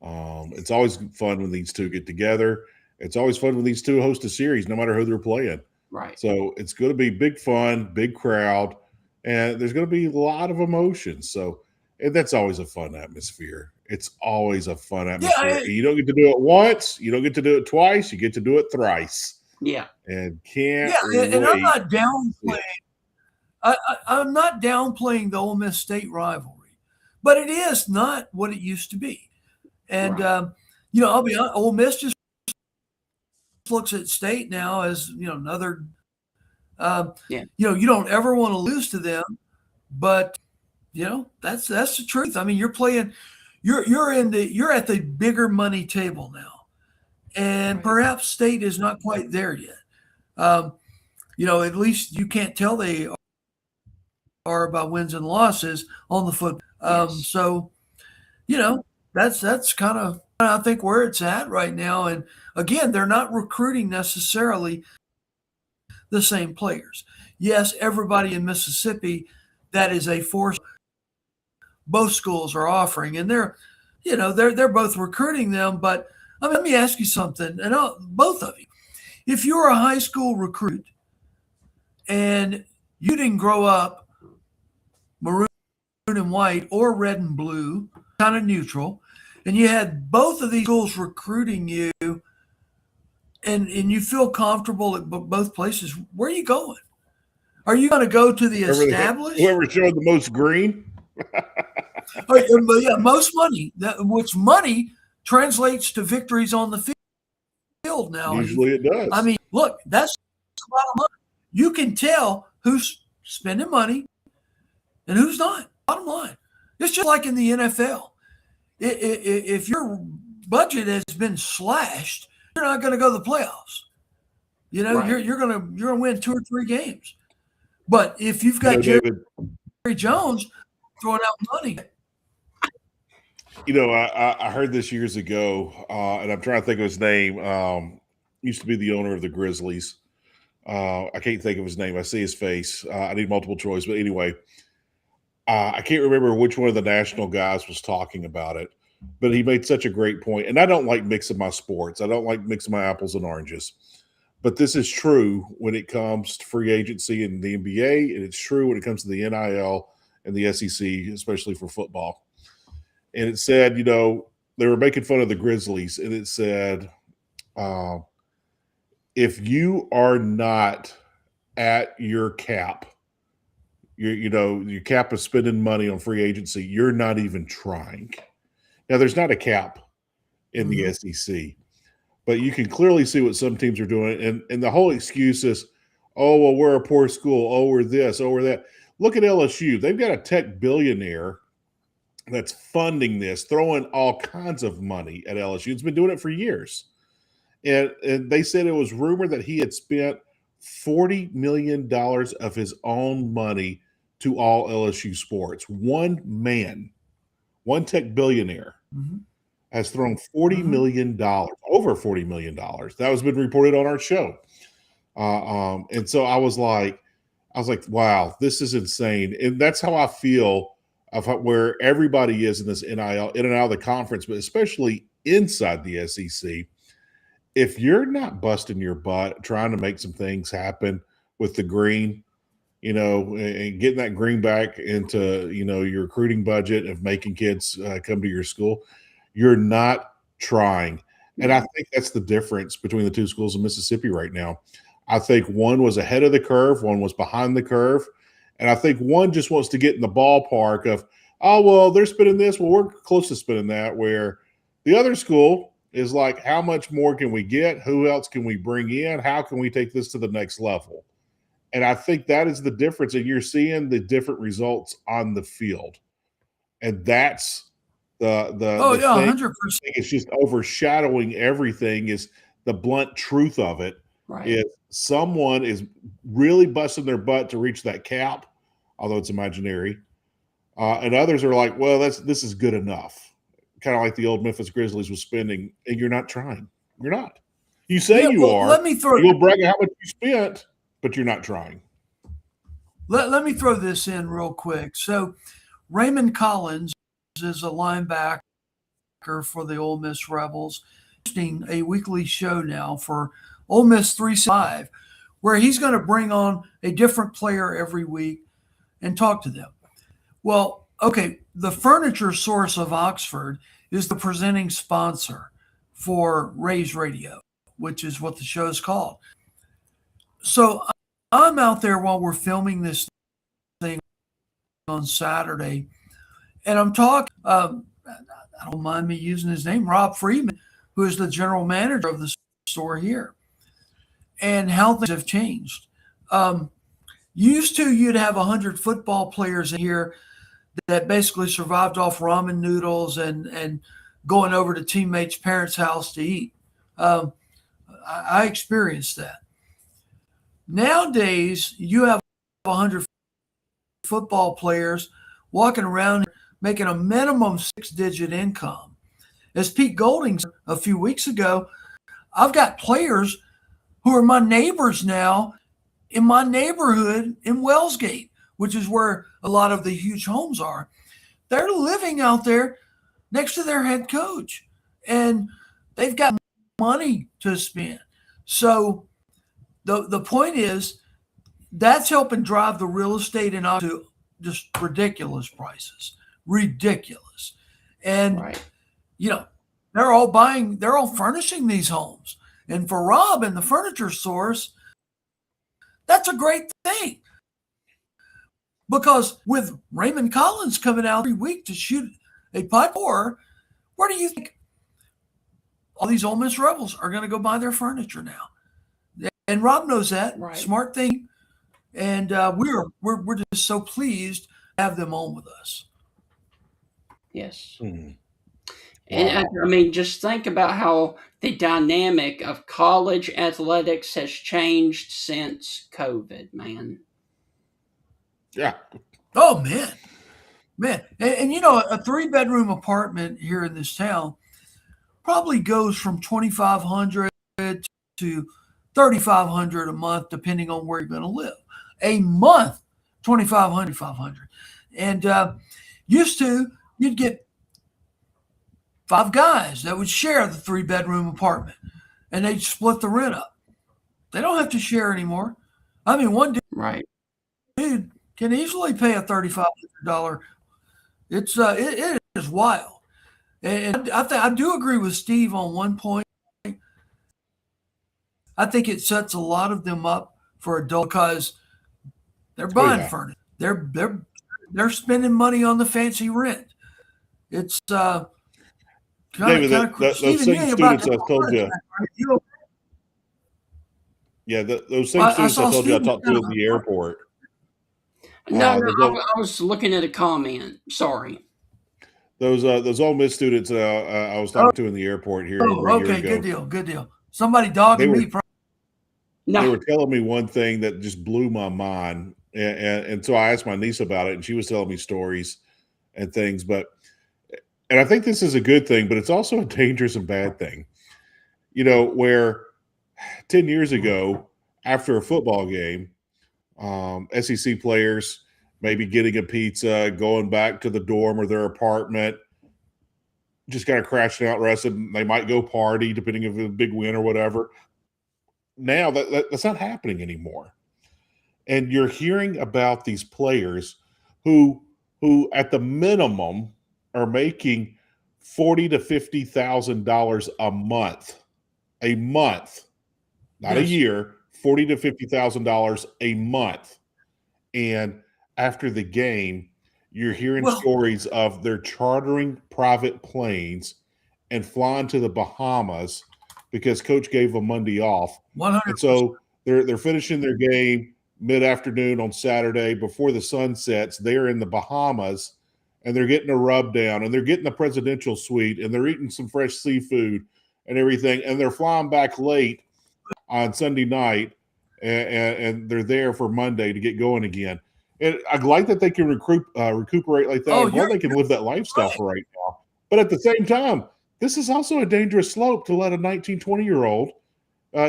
Speaker 2: It's always fun when these two get together. It's always fun when these two host a series, no matter who they're playing.
Speaker 1: Right.
Speaker 2: So it's going to be big fun, big crowd, and there's going to be a lot of emotion. So that's always a fun atmosphere. It's always a fun atmosphere. Yeah, you don't get to do it once. You don't get to do it twice. You get to do it thrice.
Speaker 1: Yeah.
Speaker 2: And can't
Speaker 10: wait. And I'm not downplaying. I'm not downplaying the Ole Miss State rivalry, but it is not what it used to be. And, right. I'll be honest, Ole Miss just looks at State now as, another, you don't ever want to lose to them, but, that's the truth. I mean, you're playing, you're at the bigger money table now, and right. Perhaps State is not quite there yet. At least you can't tell they are about wins and losses on the foot. Yes. So, that's kind of, I think, where it's at right now. And again, they're not recruiting necessarily the same players. Yes, everybody in Mississippi, that is a force both schools are offering, and they're both recruiting them. But let me ask you something, and both of you, if you're a high school recruit and you didn't grow up maroon and white or red and blue, kind of neutral, and you had both of these schools recruiting you, and you feel comfortable at both places, where are you going? Are you going to go to the established?
Speaker 2: Whoever showed the most green?
Speaker 10: Yeah, most money, which money translates to victories on the field now.
Speaker 2: Usually it does.
Speaker 10: I mean, look, that's a lot of money. You can tell who's spending money and who's not. Bottom line. It's just like in the NFL. If your budget has been slashed, you're not going to go to the playoffs. Right. You're going to win 2 or 3 games. But if you've got Jerry Jones throwing out money.
Speaker 2: I heard this years ago, and I'm trying to think of his name. Used to be the owner of the Grizzlies. I can't think of his name. I see his face. I need multiple choice. But anyway, I can't remember which one of the national guys was talking about it, but he made such a great point. And I don't like mixing my sports. I don't like mixing my apples and oranges. But this is true when it comes to free agency in the NBA, and it's true when it comes to the NIL and the SEC, especially for football. And it said, they were making fun of the Grizzlies, and it said, if you are not at your cap, your cap of spending money on free agency, you're not even trying. Now, there's not a cap in the SEC, but you can clearly see what some teams are doing. And the whole excuse is, oh, well, we're a poor school. Oh, we're this. Oh, we're that. Look at LSU. They've got a tech billionaire that's funding this, throwing all kinds of money at LSU. It's been doing it for years. And they said it was rumored that he had spent $40 million of his own money to all LSU sports. One man, one tech billionaire, has thrown $40 million, over $40 million. That has been reported on our show. And so I was like, wow, this is insane. And that's how I feel of where everybody is in this NIL, in and out of the conference, but especially inside the SEC. If you're not busting your butt trying to make some things happen with the green, and getting that green back into, your recruiting budget of making kids come to your school, you're not trying. And I think that's the difference between the two schools in Mississippi right now. I think one was ahead of the curve, one was behind the curve. And I think one just wants to get in the ballpark of, oh, well, they're spending this. Well, we're close to spending that, where the other school is like, how much more can we get? Who else can we bring in? How can we take this to the next level? And I think that is the difference. And you're seeing the different results on the field. And that's the thing.
Speaker 10: 100%.
Speaker 2: It's just overshadowing everything is the blunt truth of it.
Speaker 1: Right.
Speaker 2: Is someone is really busting their butt to reach that cap, although it's imaginary. And others are like, well, this is good enough. Kind of like the old Memphis Grizzlies was spending, and you're not trying. You're not. You say you are.
Speaker 10: Let me throw.
Speaker 2: You'll brag how much you spent, but you're not trying.
Speaker 10: Let me throw this in real quick. So, Raymond Collins is a linebacker for the Ole Miss Rebels, hosting a weekly show now for Ole Miss 365, where he's going to bring on a different player every week and talk to them. Well, okay, the Furniture Source of Oxford is the presenting sponsor for Rays Radio, which is what the show is called. So I'm out there while we're filming this thing on Saturday, and I'm talking, I don't mind me using his name, Rob Freeman, who is the general manager of the store here, and how things have changed. Used to, you'd have 100 football players in here that basically survived off ramen noodles and going over to teammates' parents' house to eat. I experienced that. Nowadays, you have 100 football players walking around making a minimum 6-digit income. As Pete Golding said a few weeks ago, I've got players who are my neighbors now in my neighborhood in Wellsgate, which is where a lot of the huge homes are. They're living out there next to their head coach, and they've got money to spend. So the point is, that's helping drive the real estate and to just ridiculous prices, ridiculous. And,
Speaker 1: Right.
Speaker 10: they're all furnishing these homes. And for Rob and the Furniture Source, that's a great thing. Because with Raymond Collins coming out every week to shoot a putt, or where do you think all these Ole Miss Rebels are going to go buy their furniture now? And Rob knows that.
Speaker 1: Right.
Speaker 10: Smart thing. And we're just so pleased to have them on with us.
Speaker 1: Yes.
Speaker 2: Hmm.
Speaker 1: And I mean, just think about how the dynamic of college athletics has changed since COVID, man.
Speaker 2: Yeah.
Speaker 10: Oh, man. And a 3-bedroom apartment here in this town probably goes from $2,500 to $3,500 a month, depending on where you're going to live. A month, $2,500. And used to, you'd get 5 guys that would share the 3-bedroom apartment, and they'd split the rent up. They don't have to share anymore. I mean, one
Speaker 1: Right.
Speaker 10: dude can easily pay a $3,500. It is wild. And I do agree with Steve on one point. I think it sets a lot of them up for adult because they're buying furniture. They're spending money on the fancy rent. It's kind
Speaker 2: David,
Speaker 10: of
Speaker 2: those
Speaker 10: Steven,
Speaker 2: same
Speaker 10: you ain't about
Speaker 2: students
Speaker 10: to
Speaker 2: I told you. Yeah, those same students I told you I talked to at the airport.
Speaker 1: No, I was looking at a comment. Sorry.
Speaker 2: Those Ole Miss students I was talking to in the airport here over a year ago.
Speaker 10: Good deal. Somebody dogging me.
Speaker 2: They were telling me one thing that just blew my mind, and so I asked my niece about it, and she was telling me stories and things. And I think this is a good thing, but it's also a dangerous and bad thing. You know, where 10 years ago, after a football game, SEC players maybe getting a pizza, going back to the dorm or their apartment, just kind of crashing out, resting. They might go party, depending if it's a big win or whatever. Now that's not happening anymore. And you're hearing about these players who at the minimum are making $40,000 to $50,000 a month, not a year, $40,000 to $50,000 a month. And after the game, you're hearing stories of they're chartering private planes and flying to the Bahamas because coach gave them Monday off.
Speaker 10: 100%.
Speaker 2: And so they're finishing their game mid-afternoon on Saturday before the sun sets. They're in the Bahamas, and they're getting a rub down, and they're getting the presidential suite, and they're eating some fresh seafood and everything, and they're flying back late on Sunday night, and they're there for Monday to get going again. And I like that they can recuperate like that. I'm glad they can live that lifestyle for right now. But at the same time, this is also a dangerous slope to let a 19, 20-year-old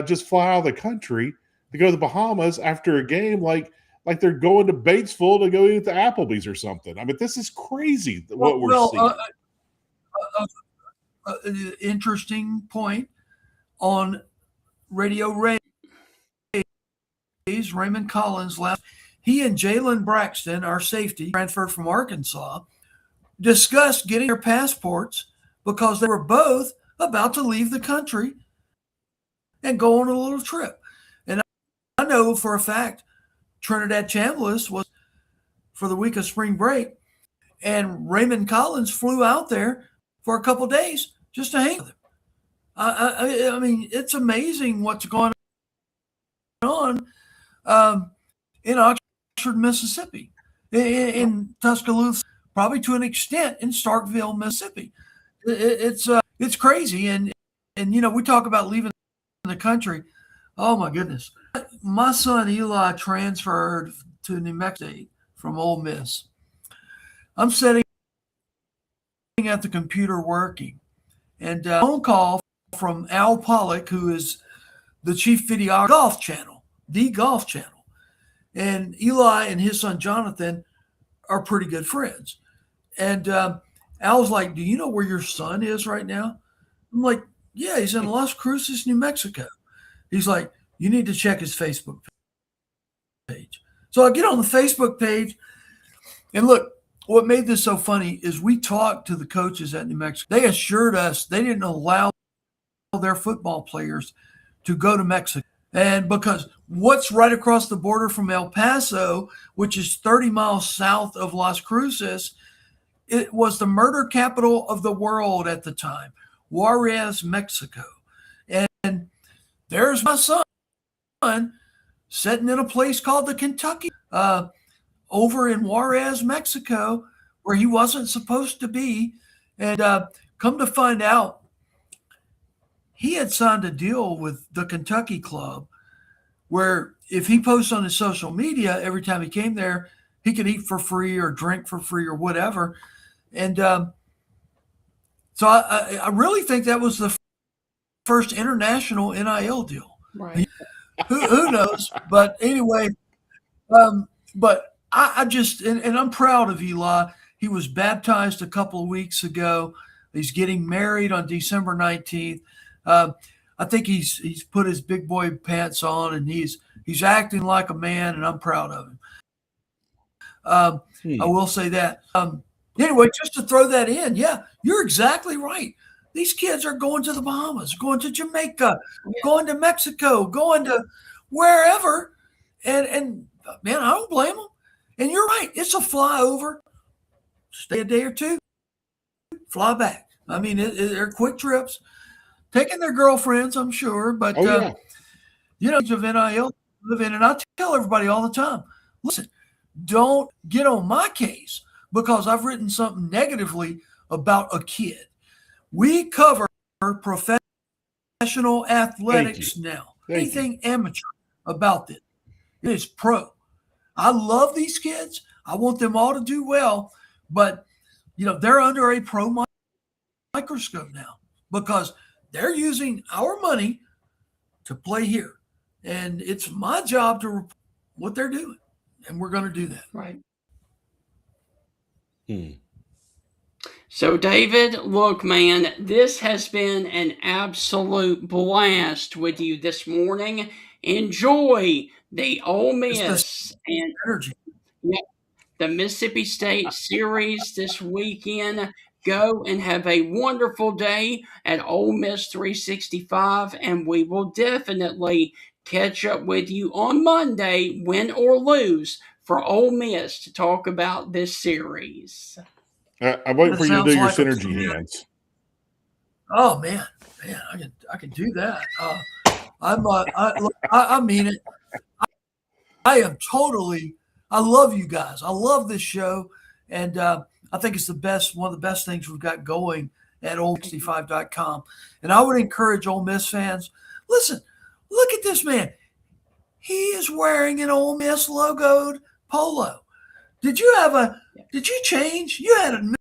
Speaker 2: just fly out of the country to go to the Bahamas after a game like they're going to Batesville to go eat the Applebee's or something. I mean, this is crazy what we're seeing.
Speaker 10: Interesting point on Radio Ray's Raymond Collins last. He and Jalen Braxton, our safety, transferred from Arkansas, discussed getting their passports because they were both about to leave the country and go on a little trip. And I know for a fact Trinidad Chambliss was for the week of spring break, and Raymond Collins flew out there for a couple of days just to hang with him. I mean, it's amazing what's going on in Oxford, Mississippi, in Tuscaloosa, probably to an extent in Starkville, Mississippi. It's crazy, and you know, we talk about leaving the country. Oh my goodness, my son Eli transferred to New Mexico from Ole Miss. I'm sitting at the computer working, and a phone call from Al Pollock, who is the chief videographer the Golf Channel. And Eli and his son Jonathan are pretty good friends. And Al's like, "Do you know where your son is right now?" I'm like, "Yeah, he's in Las Cruces, New Mexico." He's like, "You need to check his Facebook page." So I get on the Facebook page, and look, what made this so funny is we talked to the coaches at New Mexico. They assured us they didn't allow their football players to go to Mexico. And because what's right across the border from El Paso, which is 30 miles south of Las Cruces, it was the murder capital of the world at the time, Juarez, Mexico. And there's my son sitting in a place called the Kentucky, over in Juarez, Mexico, where he wasn't supposed to be. And come to find out, he had signed a deal with the Kentucky club where if he posts on his social media every time he came there, he could eat for free or drink for free or whatever. And so I really think that was the first international NIL deal.
Speaker 1: Right.
Speaker 10: Who knows? But anyway, but I just, and I'm proud of Eli. He was baptized a couple of weeks ago. He's getting married on December 19th. I I think he's put his big boy pants on, and he's acting like a man, and I'm proud of him. I will say that. Anyway, just to throw that in, yeah, you're exactly right. These kids are going to the Bahamas, going to Jamaica, going to Mexico, going to wherever, and man, I don't blame them. And you're right, it's a flyover, stay a day or two, fly back. I mean, they're quick trips, taking their girlfriends, I'm sure, but you know, of NIL live in, and I tell everybody all the time, listen, don't get on my case because I've written something negatively about a kid. We cover professional athletics now. Anything amateur about this. It is pro. I love these kids. I want them all to do well, but you know, they're under a pro microscope now because they're using our money to play here. And it's my job to report what they're doing. And we're going to do that.
Speaker 1: Right. So, David, look, man, this has been an absolute blast with you this morning. Enjoy the Ole Miss and the Mississippi State series this weekend. Go and have a wonderful day at Ole Miss 365, and we will definitely catch up with you on Monday, win or lose, for Ole Miss to talk about this series.
Speaker 2: I'm waiting for you to do your synergy hands.
Speaker 10: Oh man, I can do that. I mean it. I am totally. I love you guys. I love this show, and I think it's one of the best things we've got going at Ole65.com. And I would encourage Ole Miss fans. Listen, look at this man. He is wearing an Ole Miss logoed polo. Did you change? You had a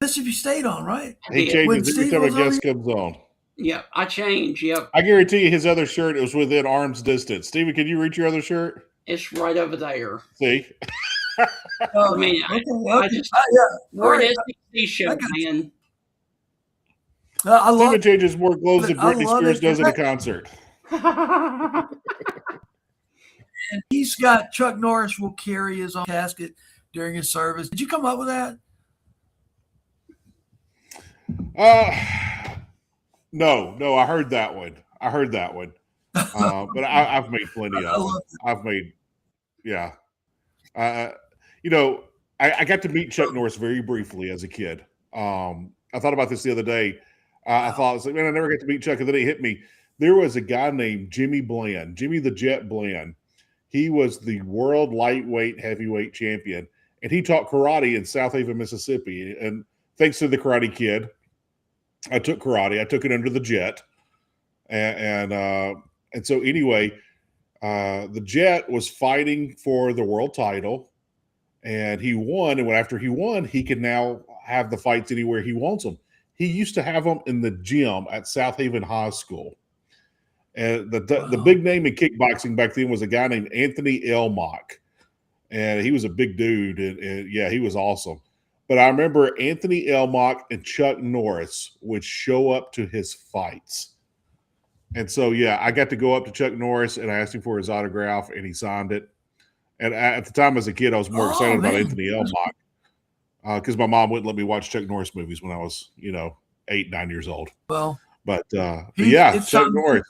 Speaker 10: Mississippi State on, right?
Speaker 2: He changes every time a guest comes on.
Speaker 1: Yep, I change. Yep.
Speaker 2: I guarantee you his other shirt, it was within arm's distance. Steven, can you reach your other shirt?
Speaker 1: It's right over there.
Speaker 2: See?
Speaker 1: I mean, we're an SEC show, man.
Speaker 2: Steven changes more clothes than Britney Spears does at a concert.
Speaker 10: And he's got Chuck Norris will carry his own casket during his service. Did you come up with that?
Speaker 2: No, I heard that one. But I've made plenty of them. I got to meet Chuck Norris very briefly as a kid. I thought about this the other day. I thought, I was like, man, I never got to meet Chuck. And then it hit me. There was a guy named Jimmy Bland, Jimmy the Jet Bland. He was the world lightweight heavyweight champion, and he taught karate in South Haven, Mississippi. And thanks to the Karate Kid, I took karate. I took it under the Jet, and so anyway, the Jet was fighting for the world title, and he won. And after he won, he can now have the fights anywhere he wants them. He used to have them in the gym at South Haven High School. And the big name in kickboxing back then was a guy named Anthony Elmock. And he was a big dude. And yeah, he was awesome. But I remember Anthony Elmock and Chuck Norris would show up to his fights. And so, yeah, I got to go up to Chuck Norris and I asked him for his autograph, and he signed it. And at the time as a kid, I was more excited about Anthony Elmock because my mom wouldn't let me watch Chuck Norris movies when I was, 8, 9 years old.
Speaker 10: Well,
Speaker 2: But yeah, Chuck Norris.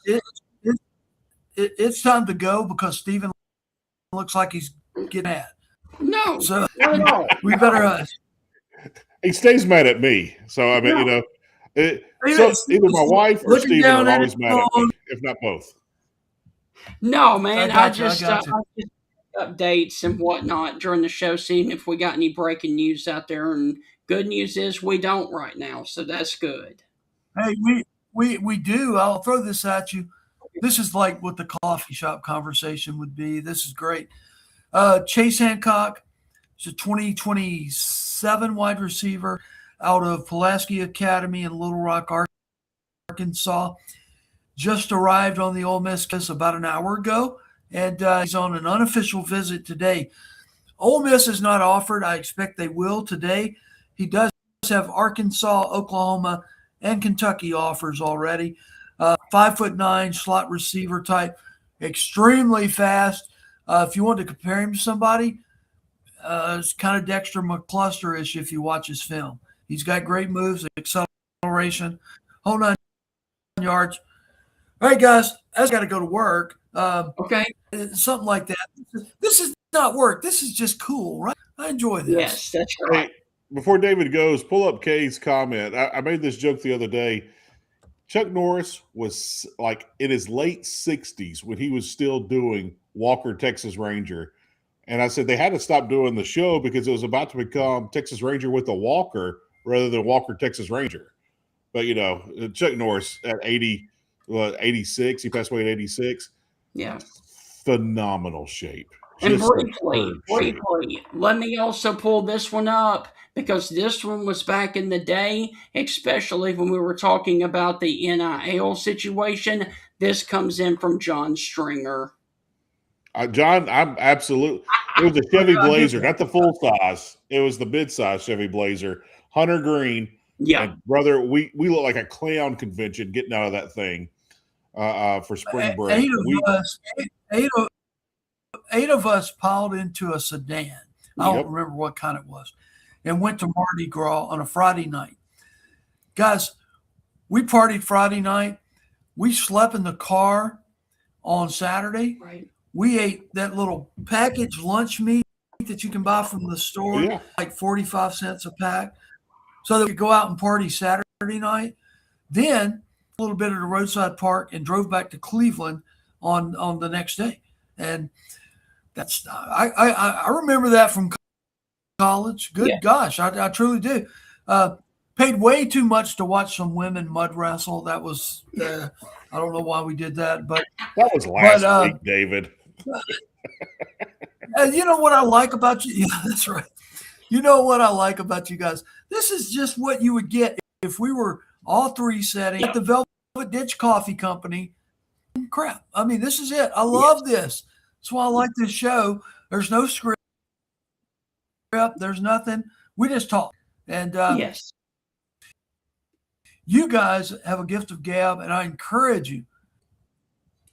Speaker 10: It's time to go because Steven looks like he's getting mad.
Speaker 1: No,
Speaker 10: so
Speaker 1: not at all.
Speaker 10: We better.
Speaker 2: He stays mad at me. So I mean, so either my wife or Steven are always mad at me, if not both.
Speaker 1: No, man, I just updates and whatnot during the show, seeing if we got any breaking news out there. And good news is we don't right now, so that's good.
Speaker 10: Hey, we do. I'll throw this at you. This is like what the coffee shop conversation would be. This is great. Chase Hancock is a 2027 wide receiver out of Pulaski Academy in Little Rock, Arkansas. Just arrived on the Ole Miss about an hour ago, and he's on an unofficial visit today. Ole Miss is not offered. I expect they will today. He does have Arkansas, Oklahoma, and Kentucky offers already. 5'9" slot receiver type, extremely fast. If you want to compare him to somebody, it's kind of Dexter McCluster-ish if you watch his film. He's got great moves, acceleration, whole 9 yards. All right, guys, I got to go to work.
Speaker 1: Okay.
Speaker 10: Something like that. This is not work. This is just cool, right? I enjoy this.
Speaker 1: Yes, that's right.
Speaker 2: Hey, before David goes, pull up Kay's comment. I made this joke the other day. Chuck Norris was like in his late 60s when he was still doing Walker, Texas Ranger. And I said they had to stop doing the show because it was about to become Texas Ranger with a Walker rather than Walker, Texas Ranger. But, Chuck Norris at 86, he passed away at 86.
Speaker 1: Yeah.
Speaker 2: Phenomenal shape.
Speaker 1: And
Speaker 2: Just superb shape.
Speaker 1: briefly, let me also pull this one up because this one was back in the day, especially when we were talking about the NIL situation. This comes in from John Stringer.
Speaker 2: John, I'm absolutely. It was a Chevy Blazer, not the full size. It was the mid-size Chevy Blazer, Hunter Green.
Speaker 1: Yeah.
Speaker 2: And brother, we look like a clown convention getting out of that thing for spring break.
Speaker 10: Eight of us piled into a sedan. I don't remember what kind it was, and went to Mardi Gras on a Friday night. Guys, we partied Friday night. We slept in the car on Saturday.
Speaker 1: Right.
Speaker 10: We ate that little packaged lunch meat that you can buy from the store, like 45 cents a pack, so that we could go out and party Saturday night. Then a little bit at a roadside park and drove back to Cleveland on the next day. And that's I remember that from college. Good gosh, I truly do. Paid way too much to watch some women mud wrestle. That was I don't know why we did that, but
Speaker 2: that was last week, David.
Speaker 10: You know what I like about you? Yeah, that's right. You know what I like about you guys? This is just what you would get if we were all three sitting at the Velvet Ditch Coffee Company. Crap. I mean, this is it. I love this. That's why I like this show. There's no script. There's nothing. We just talk. And
Speaker 1: yes,
Speaker 10: you guys have a gift of gab, and I encourage you.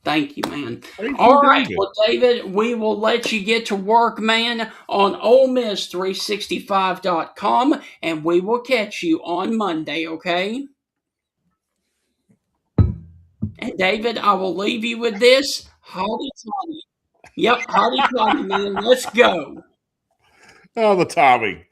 Speaker 1: Thank you, man. All right, well, David, we will let you get to work, man, on OleMiss365.com, and we will catch you on Monday, okay? And David, I will leave you with this. Howdy Tommy. Yep, howdy Tommy, man. Let's go.
Speaker 2: Oh, the timing.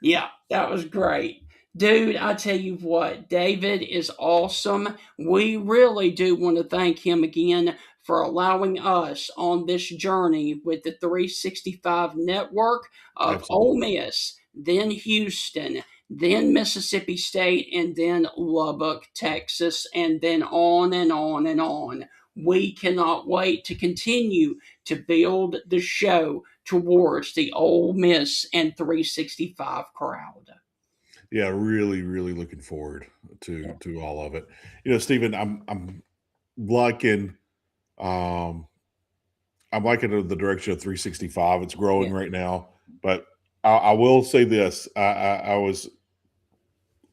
Speaker 1: Yeah, that was great. Dude, I tell you what, David is awesome. We really do want to thank him again for allowing us on this journey with the 365 network of Ole Miss, then Houston, then Mississippi State, and then Lubbock, Texas, and then on and on and on. We cannot wait to continue to build the show towards the Ole Miss and 365 crowd.
Speaker 2: Yeah, really, really looking forward to all of it. Stephen, I'm liking the direction of 365. It's growing right now, but I will say this: I was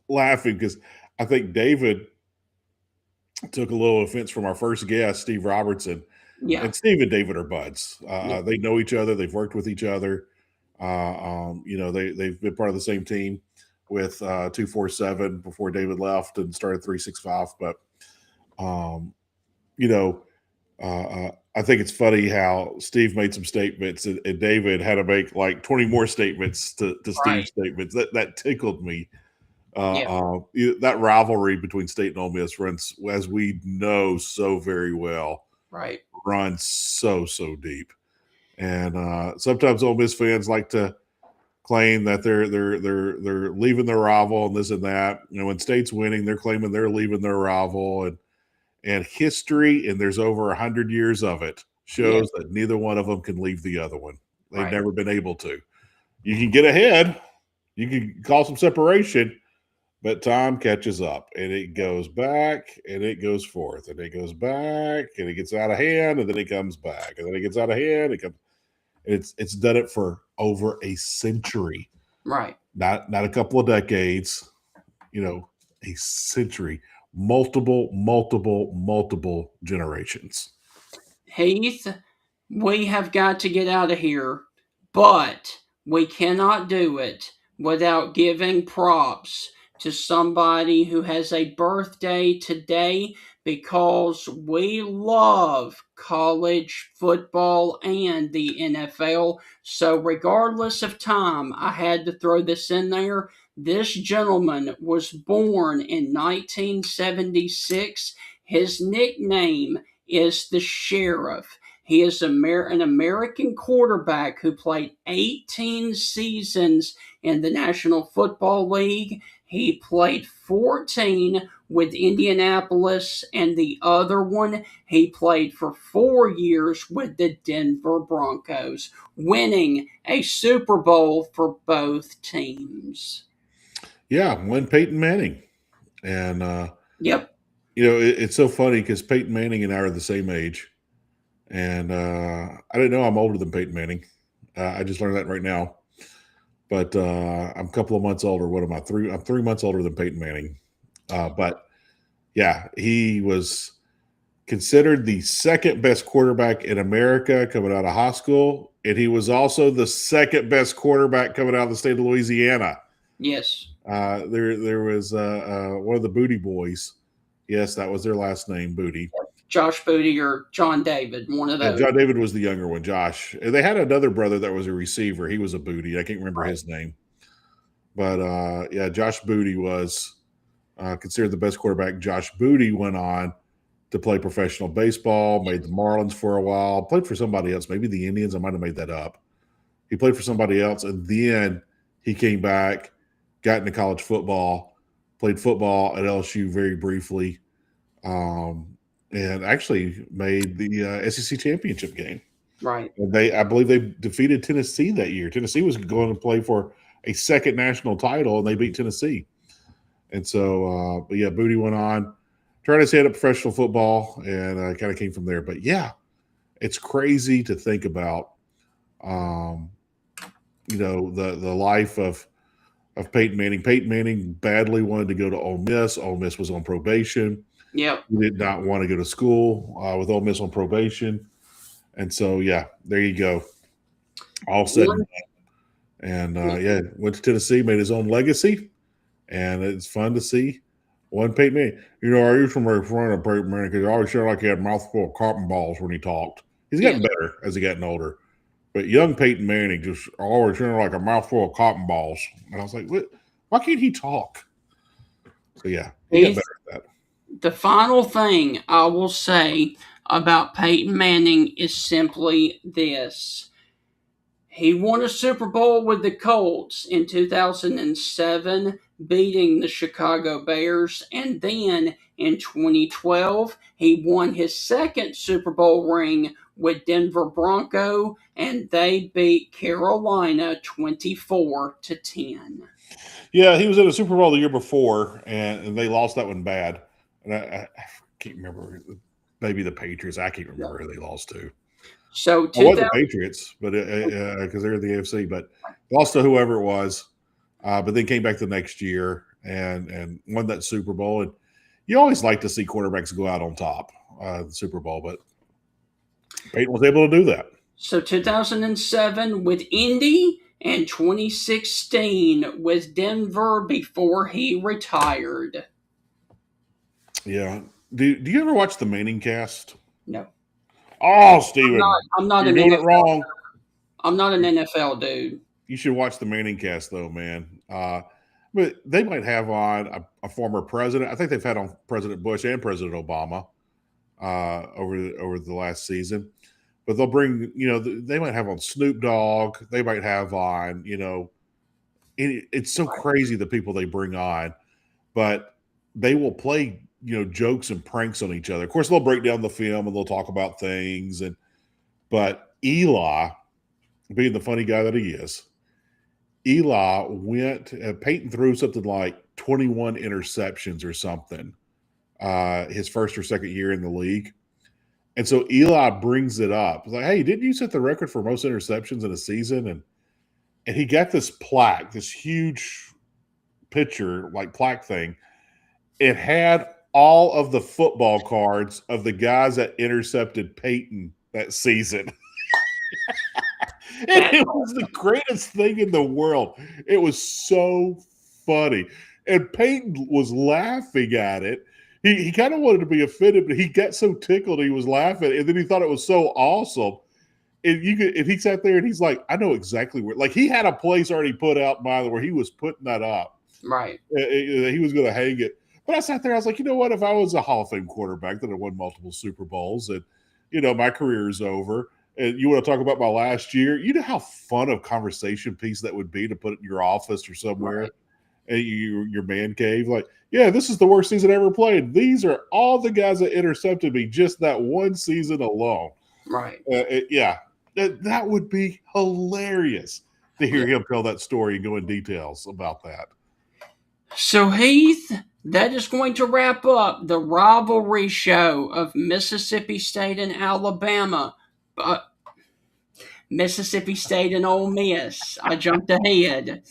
Speaker 2: laughing because I think David took a little offense from our first guest, Steve Robertson.
Speaker 1: Yeah,
Speaker 2: and Steve and David are buds. They know each other. They've worked with each other. They've been part of the same team with 247 before David left and started 365. But, I think it's funny how Steve made some statements and David had to make like 20 more statements to Steve's statements. That tickled me. That rivalry between State and Ole Miss runs, as we know so very well, runs so deep. And sometimes Ole Miss fans like to claim that they're leaving their rival and this and that. When State's winning, they're claiming they're leaving their rival, and history, and there's over 100 years of it, shows that neither one of them can leave the other one. They've never been able to. You can get ahead, you can call some separation, but time catches up, and it goes back, and it goes forth, and it goes back, and it gets out of hand, and then it comes back, and then it gets out of hand. It comes. It's done it for over a century,
Speaker 1: right?
Speaker 2: Not a couple of decades, a century. multiple generations.
Speaker 1: Heath, we have got to get out of here, but we cannot do it without giving props to somebody who has a birthday today, because we love college football and the NFL. So, regardless of time, I had to throw this in there. This gentleman was born in 1976. His nickname is the Sheriff. He is an American quarterback who played 18 seasons in the National Football League. He played 14 with Indianapolis, and the other one he played for 4 years with the Denver Broncos, winning a Super Bowl for both teams.
Speaker 2: Yeah, one Peyton Manning. And,
Speaker 1: Yep.
Speaker 2: It's so funny because Peyton Manning and I are the same age. And I didn't know I'm older than Peyton Manning. I just learned that right now. But I'm a couple of months older. What am I? I'm 3 months older than Peyton Manning. But yeah, he was considered the second best quarterback in America coming out of high school. And he was also the second best quarterback coming out of the state of Louisiana.
Speaker 1: Yes.
Speaker 2: There was one of the Booty boys. Yes, that was their last name, Booty.
Speaker 1: Josh Booty or John David, one of those.
Speaker 2: John David was the younger one, Josh. They had another brother that was a receiver. He was a Booty. I can't remember his name. But, Josh Booty was considered the best quarterback. Josh Booty went on to play professional baseball, made the Marlins for a while, played for somebody else, maybe the Indians. I might have made that up. He played for somebody else, and then he came back, got into college football, played football at LSU very briefly, and actually made the SEC championship game.
Speaker 1: Right.
Speaker 2: And I believe they defeated Tennessee that year. Tennessee was going to play for a second national title, and they beat Tennessee. And so, Booty went on, tried his hand at professional football, and kind of came from there. But yeah, it's crazy to think about, the life of Peyton Manning. Peyton Manning badly wanted to go to Ole Miss. Ole Miss was on probation.
Speaker 1: Yep.
Speaker 2: He did not want to go to school with Ole Miss on probation. And so, yeah, there you go. All said and done. And, went to Tennessee, made his own legacy. And it's fun to see one Peyton Manning. I used to make fun of Peyton Manning because he always sounded like he had a mouthful of cotton balls when he talked. He's gotten better as he gotten older. But young Peyton Manning just always sounded like a mouthful of cotton balls. And I was like, what? Why can't he talk? So, yeah, he got better at that.
Speaker 1: The final thing I will say about Peyton Manning is simply this. He won a Super Bowl with the Colts in 2007, beating the Chicago Bears. And then in 2012, he won his second Super Bowl ring with Denver Bronco, and they beat Carolina 24-10.
Speaker 2: Yeah, he was in a Super Bowl the year before, and they lost that one bad. And I can't remember. Maybe the Patriots. I can't remember who they lost to.
Speaker 1: So
Speaker 2: it wasn't the Patriots, but because they're in the AFC, but lost to whoever it was. But then came back the next year and won that Super Bowl. And you always like to see quarterbacks go out on top the Super Bowl, but Peyton was able to do that.
Speaker 1: So 2007 with Indy and 2016 with Denver before he retired.
Speaker 2: Yeah. Do you ever watch the Manning cast?
Speaker 1: No.
Speaker 2: Oh, Steven.
Speaker 1: I'm not
Speaker 2: you're
Speaker 1: an
Speaker 2: doing
Speaker 1: NFL.
Speaker 2: It wrong.
Speaker 1: I'm not an NFL dude.
Speaker 2: You should watch the Manning cast, though, man. But they might have on a former president. I think they've had on President Bush and President Obama over the last season. But they'll bring, they might have on Snoop Dogg. They might have on, it's so crazy the people they bring on. But they will play, jokes and pranks on each other. Of course, they'll break down the film and they'll talk about things. But Eli, being the funny guy that he is, Eli Peyton threw something like 21 interceptions or something his first or second year in the league. And so Eli brings it up. He's like, hey, didn't you set the record for most interceptions in a season? And he got this plaque, this huge picture, like plaque thing. It had all of the football cards of the guys that intercepted Peyton that season. And it was the greatest thing in the world. It was so funny. And Peyton was laughing at it. He kind of wanted to be offended, but he got so tickled he was laughing. And then he thought it was so awesome. And he sat there and he's like, I know exactly where. Like, he had a place already put out by where he was putting that up.
Speaker 1: Right.
Speaker 2: He was going to hang it. But I sat there, I was like, you know what? If I was a Hall of Fame quarterback that had won multiple Super Bowls and, my career is over, and you want to talk about my last year, you know how fun of conversation piece that would be to put it in your office or somewhere,
Speaker 1: Right.
Speaker 2: and your man cave. Like, yeah, this is the worst season I ever played. These are all the guys that intercepted me just that one season alone.
Speaker 1: Right.
Speaker 2: That would be hilarious to hear him tell that story and go in details about that.
Speaker 1: So, Heath, that is going to wrap up the rivalry show of Mississippi State and Alabama. Mississippi State and Ole Miss. I jumped ahead.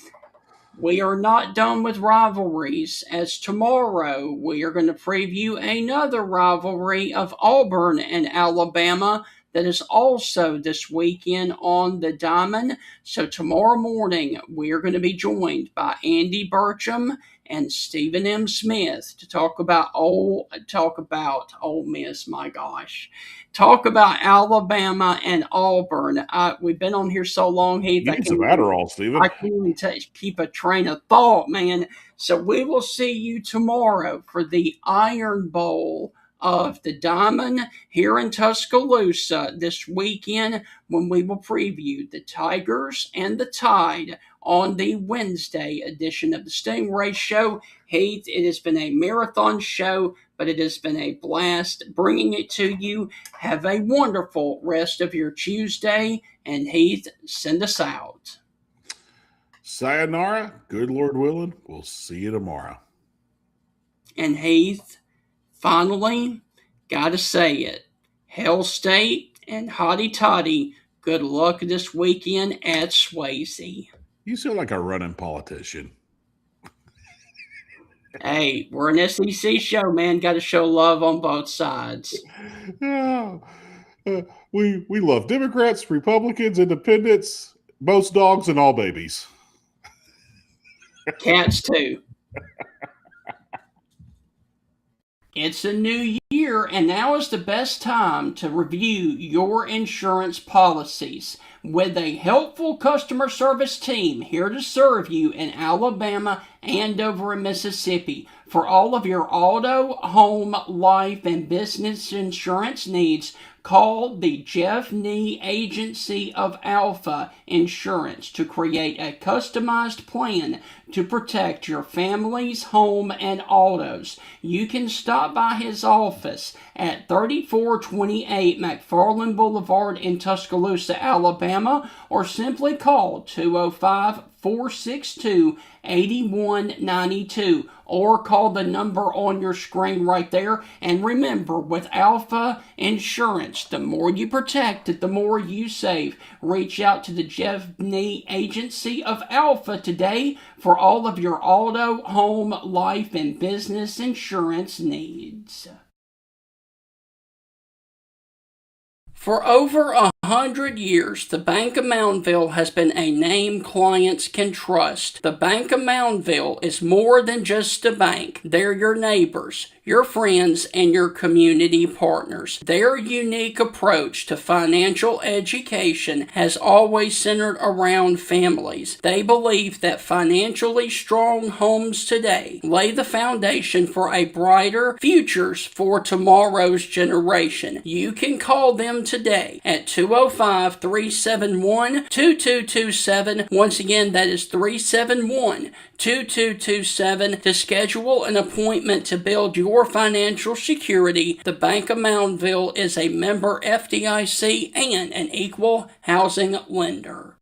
Speaker 1: We are not done with rivalries, as tomorrow we are going to preview another rivalry of Auburn and Alabama that is also this weekend on the Diamond. So tomorrow morning we are going to be joined by Andy Burcham and Stephen M. Smith to talk about Ole Miss. My gosh, talk about Alabama and Auburn. We've been on here so long, Heath.
Speaker 2: You need some Adderall, Stephen.
Speaker 1: I can't even keep a train of thought, man. So we will see you tomorrow for the Iron Bowl of the Diamond here in Tuscaloosa this weekend, when we will preview the Tigers and the Tide on the Wednesday edition of the Stingray Show. Heath, it has been a marathon show, but it has been a blast bringing it to you. Have a wonderful rest of your Tuesday, and Heath, send us out.
Speaker 2: Sayonara. Good Lord willing. We'll see you tomorrow.
Speaker 1: And Heath, finally, gotta say it. Hell State and Hotty Toddy, good luck this weekend at Swayze.
Speaker 2: You sound like a running politician.
Speaker 1: Hey, we're an SEC show, man. Got to show love on both sides.
Speaker 2: We love Democrats, Republicans, Independents, most dogs, and all babies.
Speaker 1: Cats, too. It's a new year, and now is the best time to review your insurance policies. With a helpful customer service team here to serve you in Alabama and over in Mississippi. For all of your auto, home, life, and business insurance needs, call the Jeff Nee Agency of Alpha Insurance to create a customized plan to protect your family's home and autos. You can stop by his office at 3428 McFarland Boulevard in Tuscaloosa, Alabama, or simply call 205-462-8192, or call the number on your screen right there. And remember, with Alpha Insurance, the more you protect it, the more you save. Reach out to the Jeff Nee Agency of Alpha today for all of your auto, home, life, and business insurance needs. For over 100 years, the Bank of Moundville has been a name clients can trust. The Bank of Moundville is more than just a bank. They're your neighbors, your friends, and your community partners. Their unique approach to financial education has always centered around families. They believe that financially strong homes today lay the foundation for a brighter futures for tomorrow's generation. You can call them today at 205-371-2227. Once again, that is 371-2227 to schedule an appointment to build your financial security. The Bank of Moundville is a member FDIC and an equal housing lender.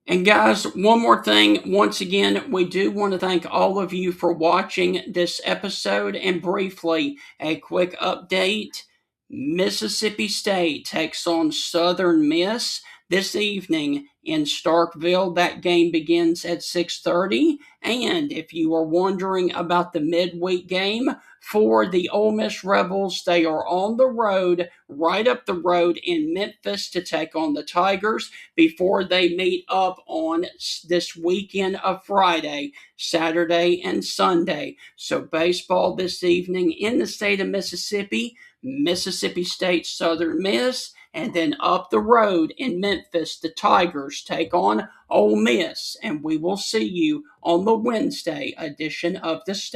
Speaker 1: And guys, one more thing. Once again, we do want to thank all of you for watching this episode. And briefly, a quick update. Mississippi State takes on Southern Miss this evening in Starkville. That game begins at 6:30. And if you are wondering about the midweek game for the Ole Miss Rebels, they are on the road, right up the road in Memphis to take on the Tigers before they meet up on this weekend of Friday, Saturday, and Sunday. So baseball this evening in the state of Mississippi. Mississippi State Southern Miss, and then up the road in Memphis, the Tigers take on Ole Miss, and we will see you on the Wednesday edition of the state.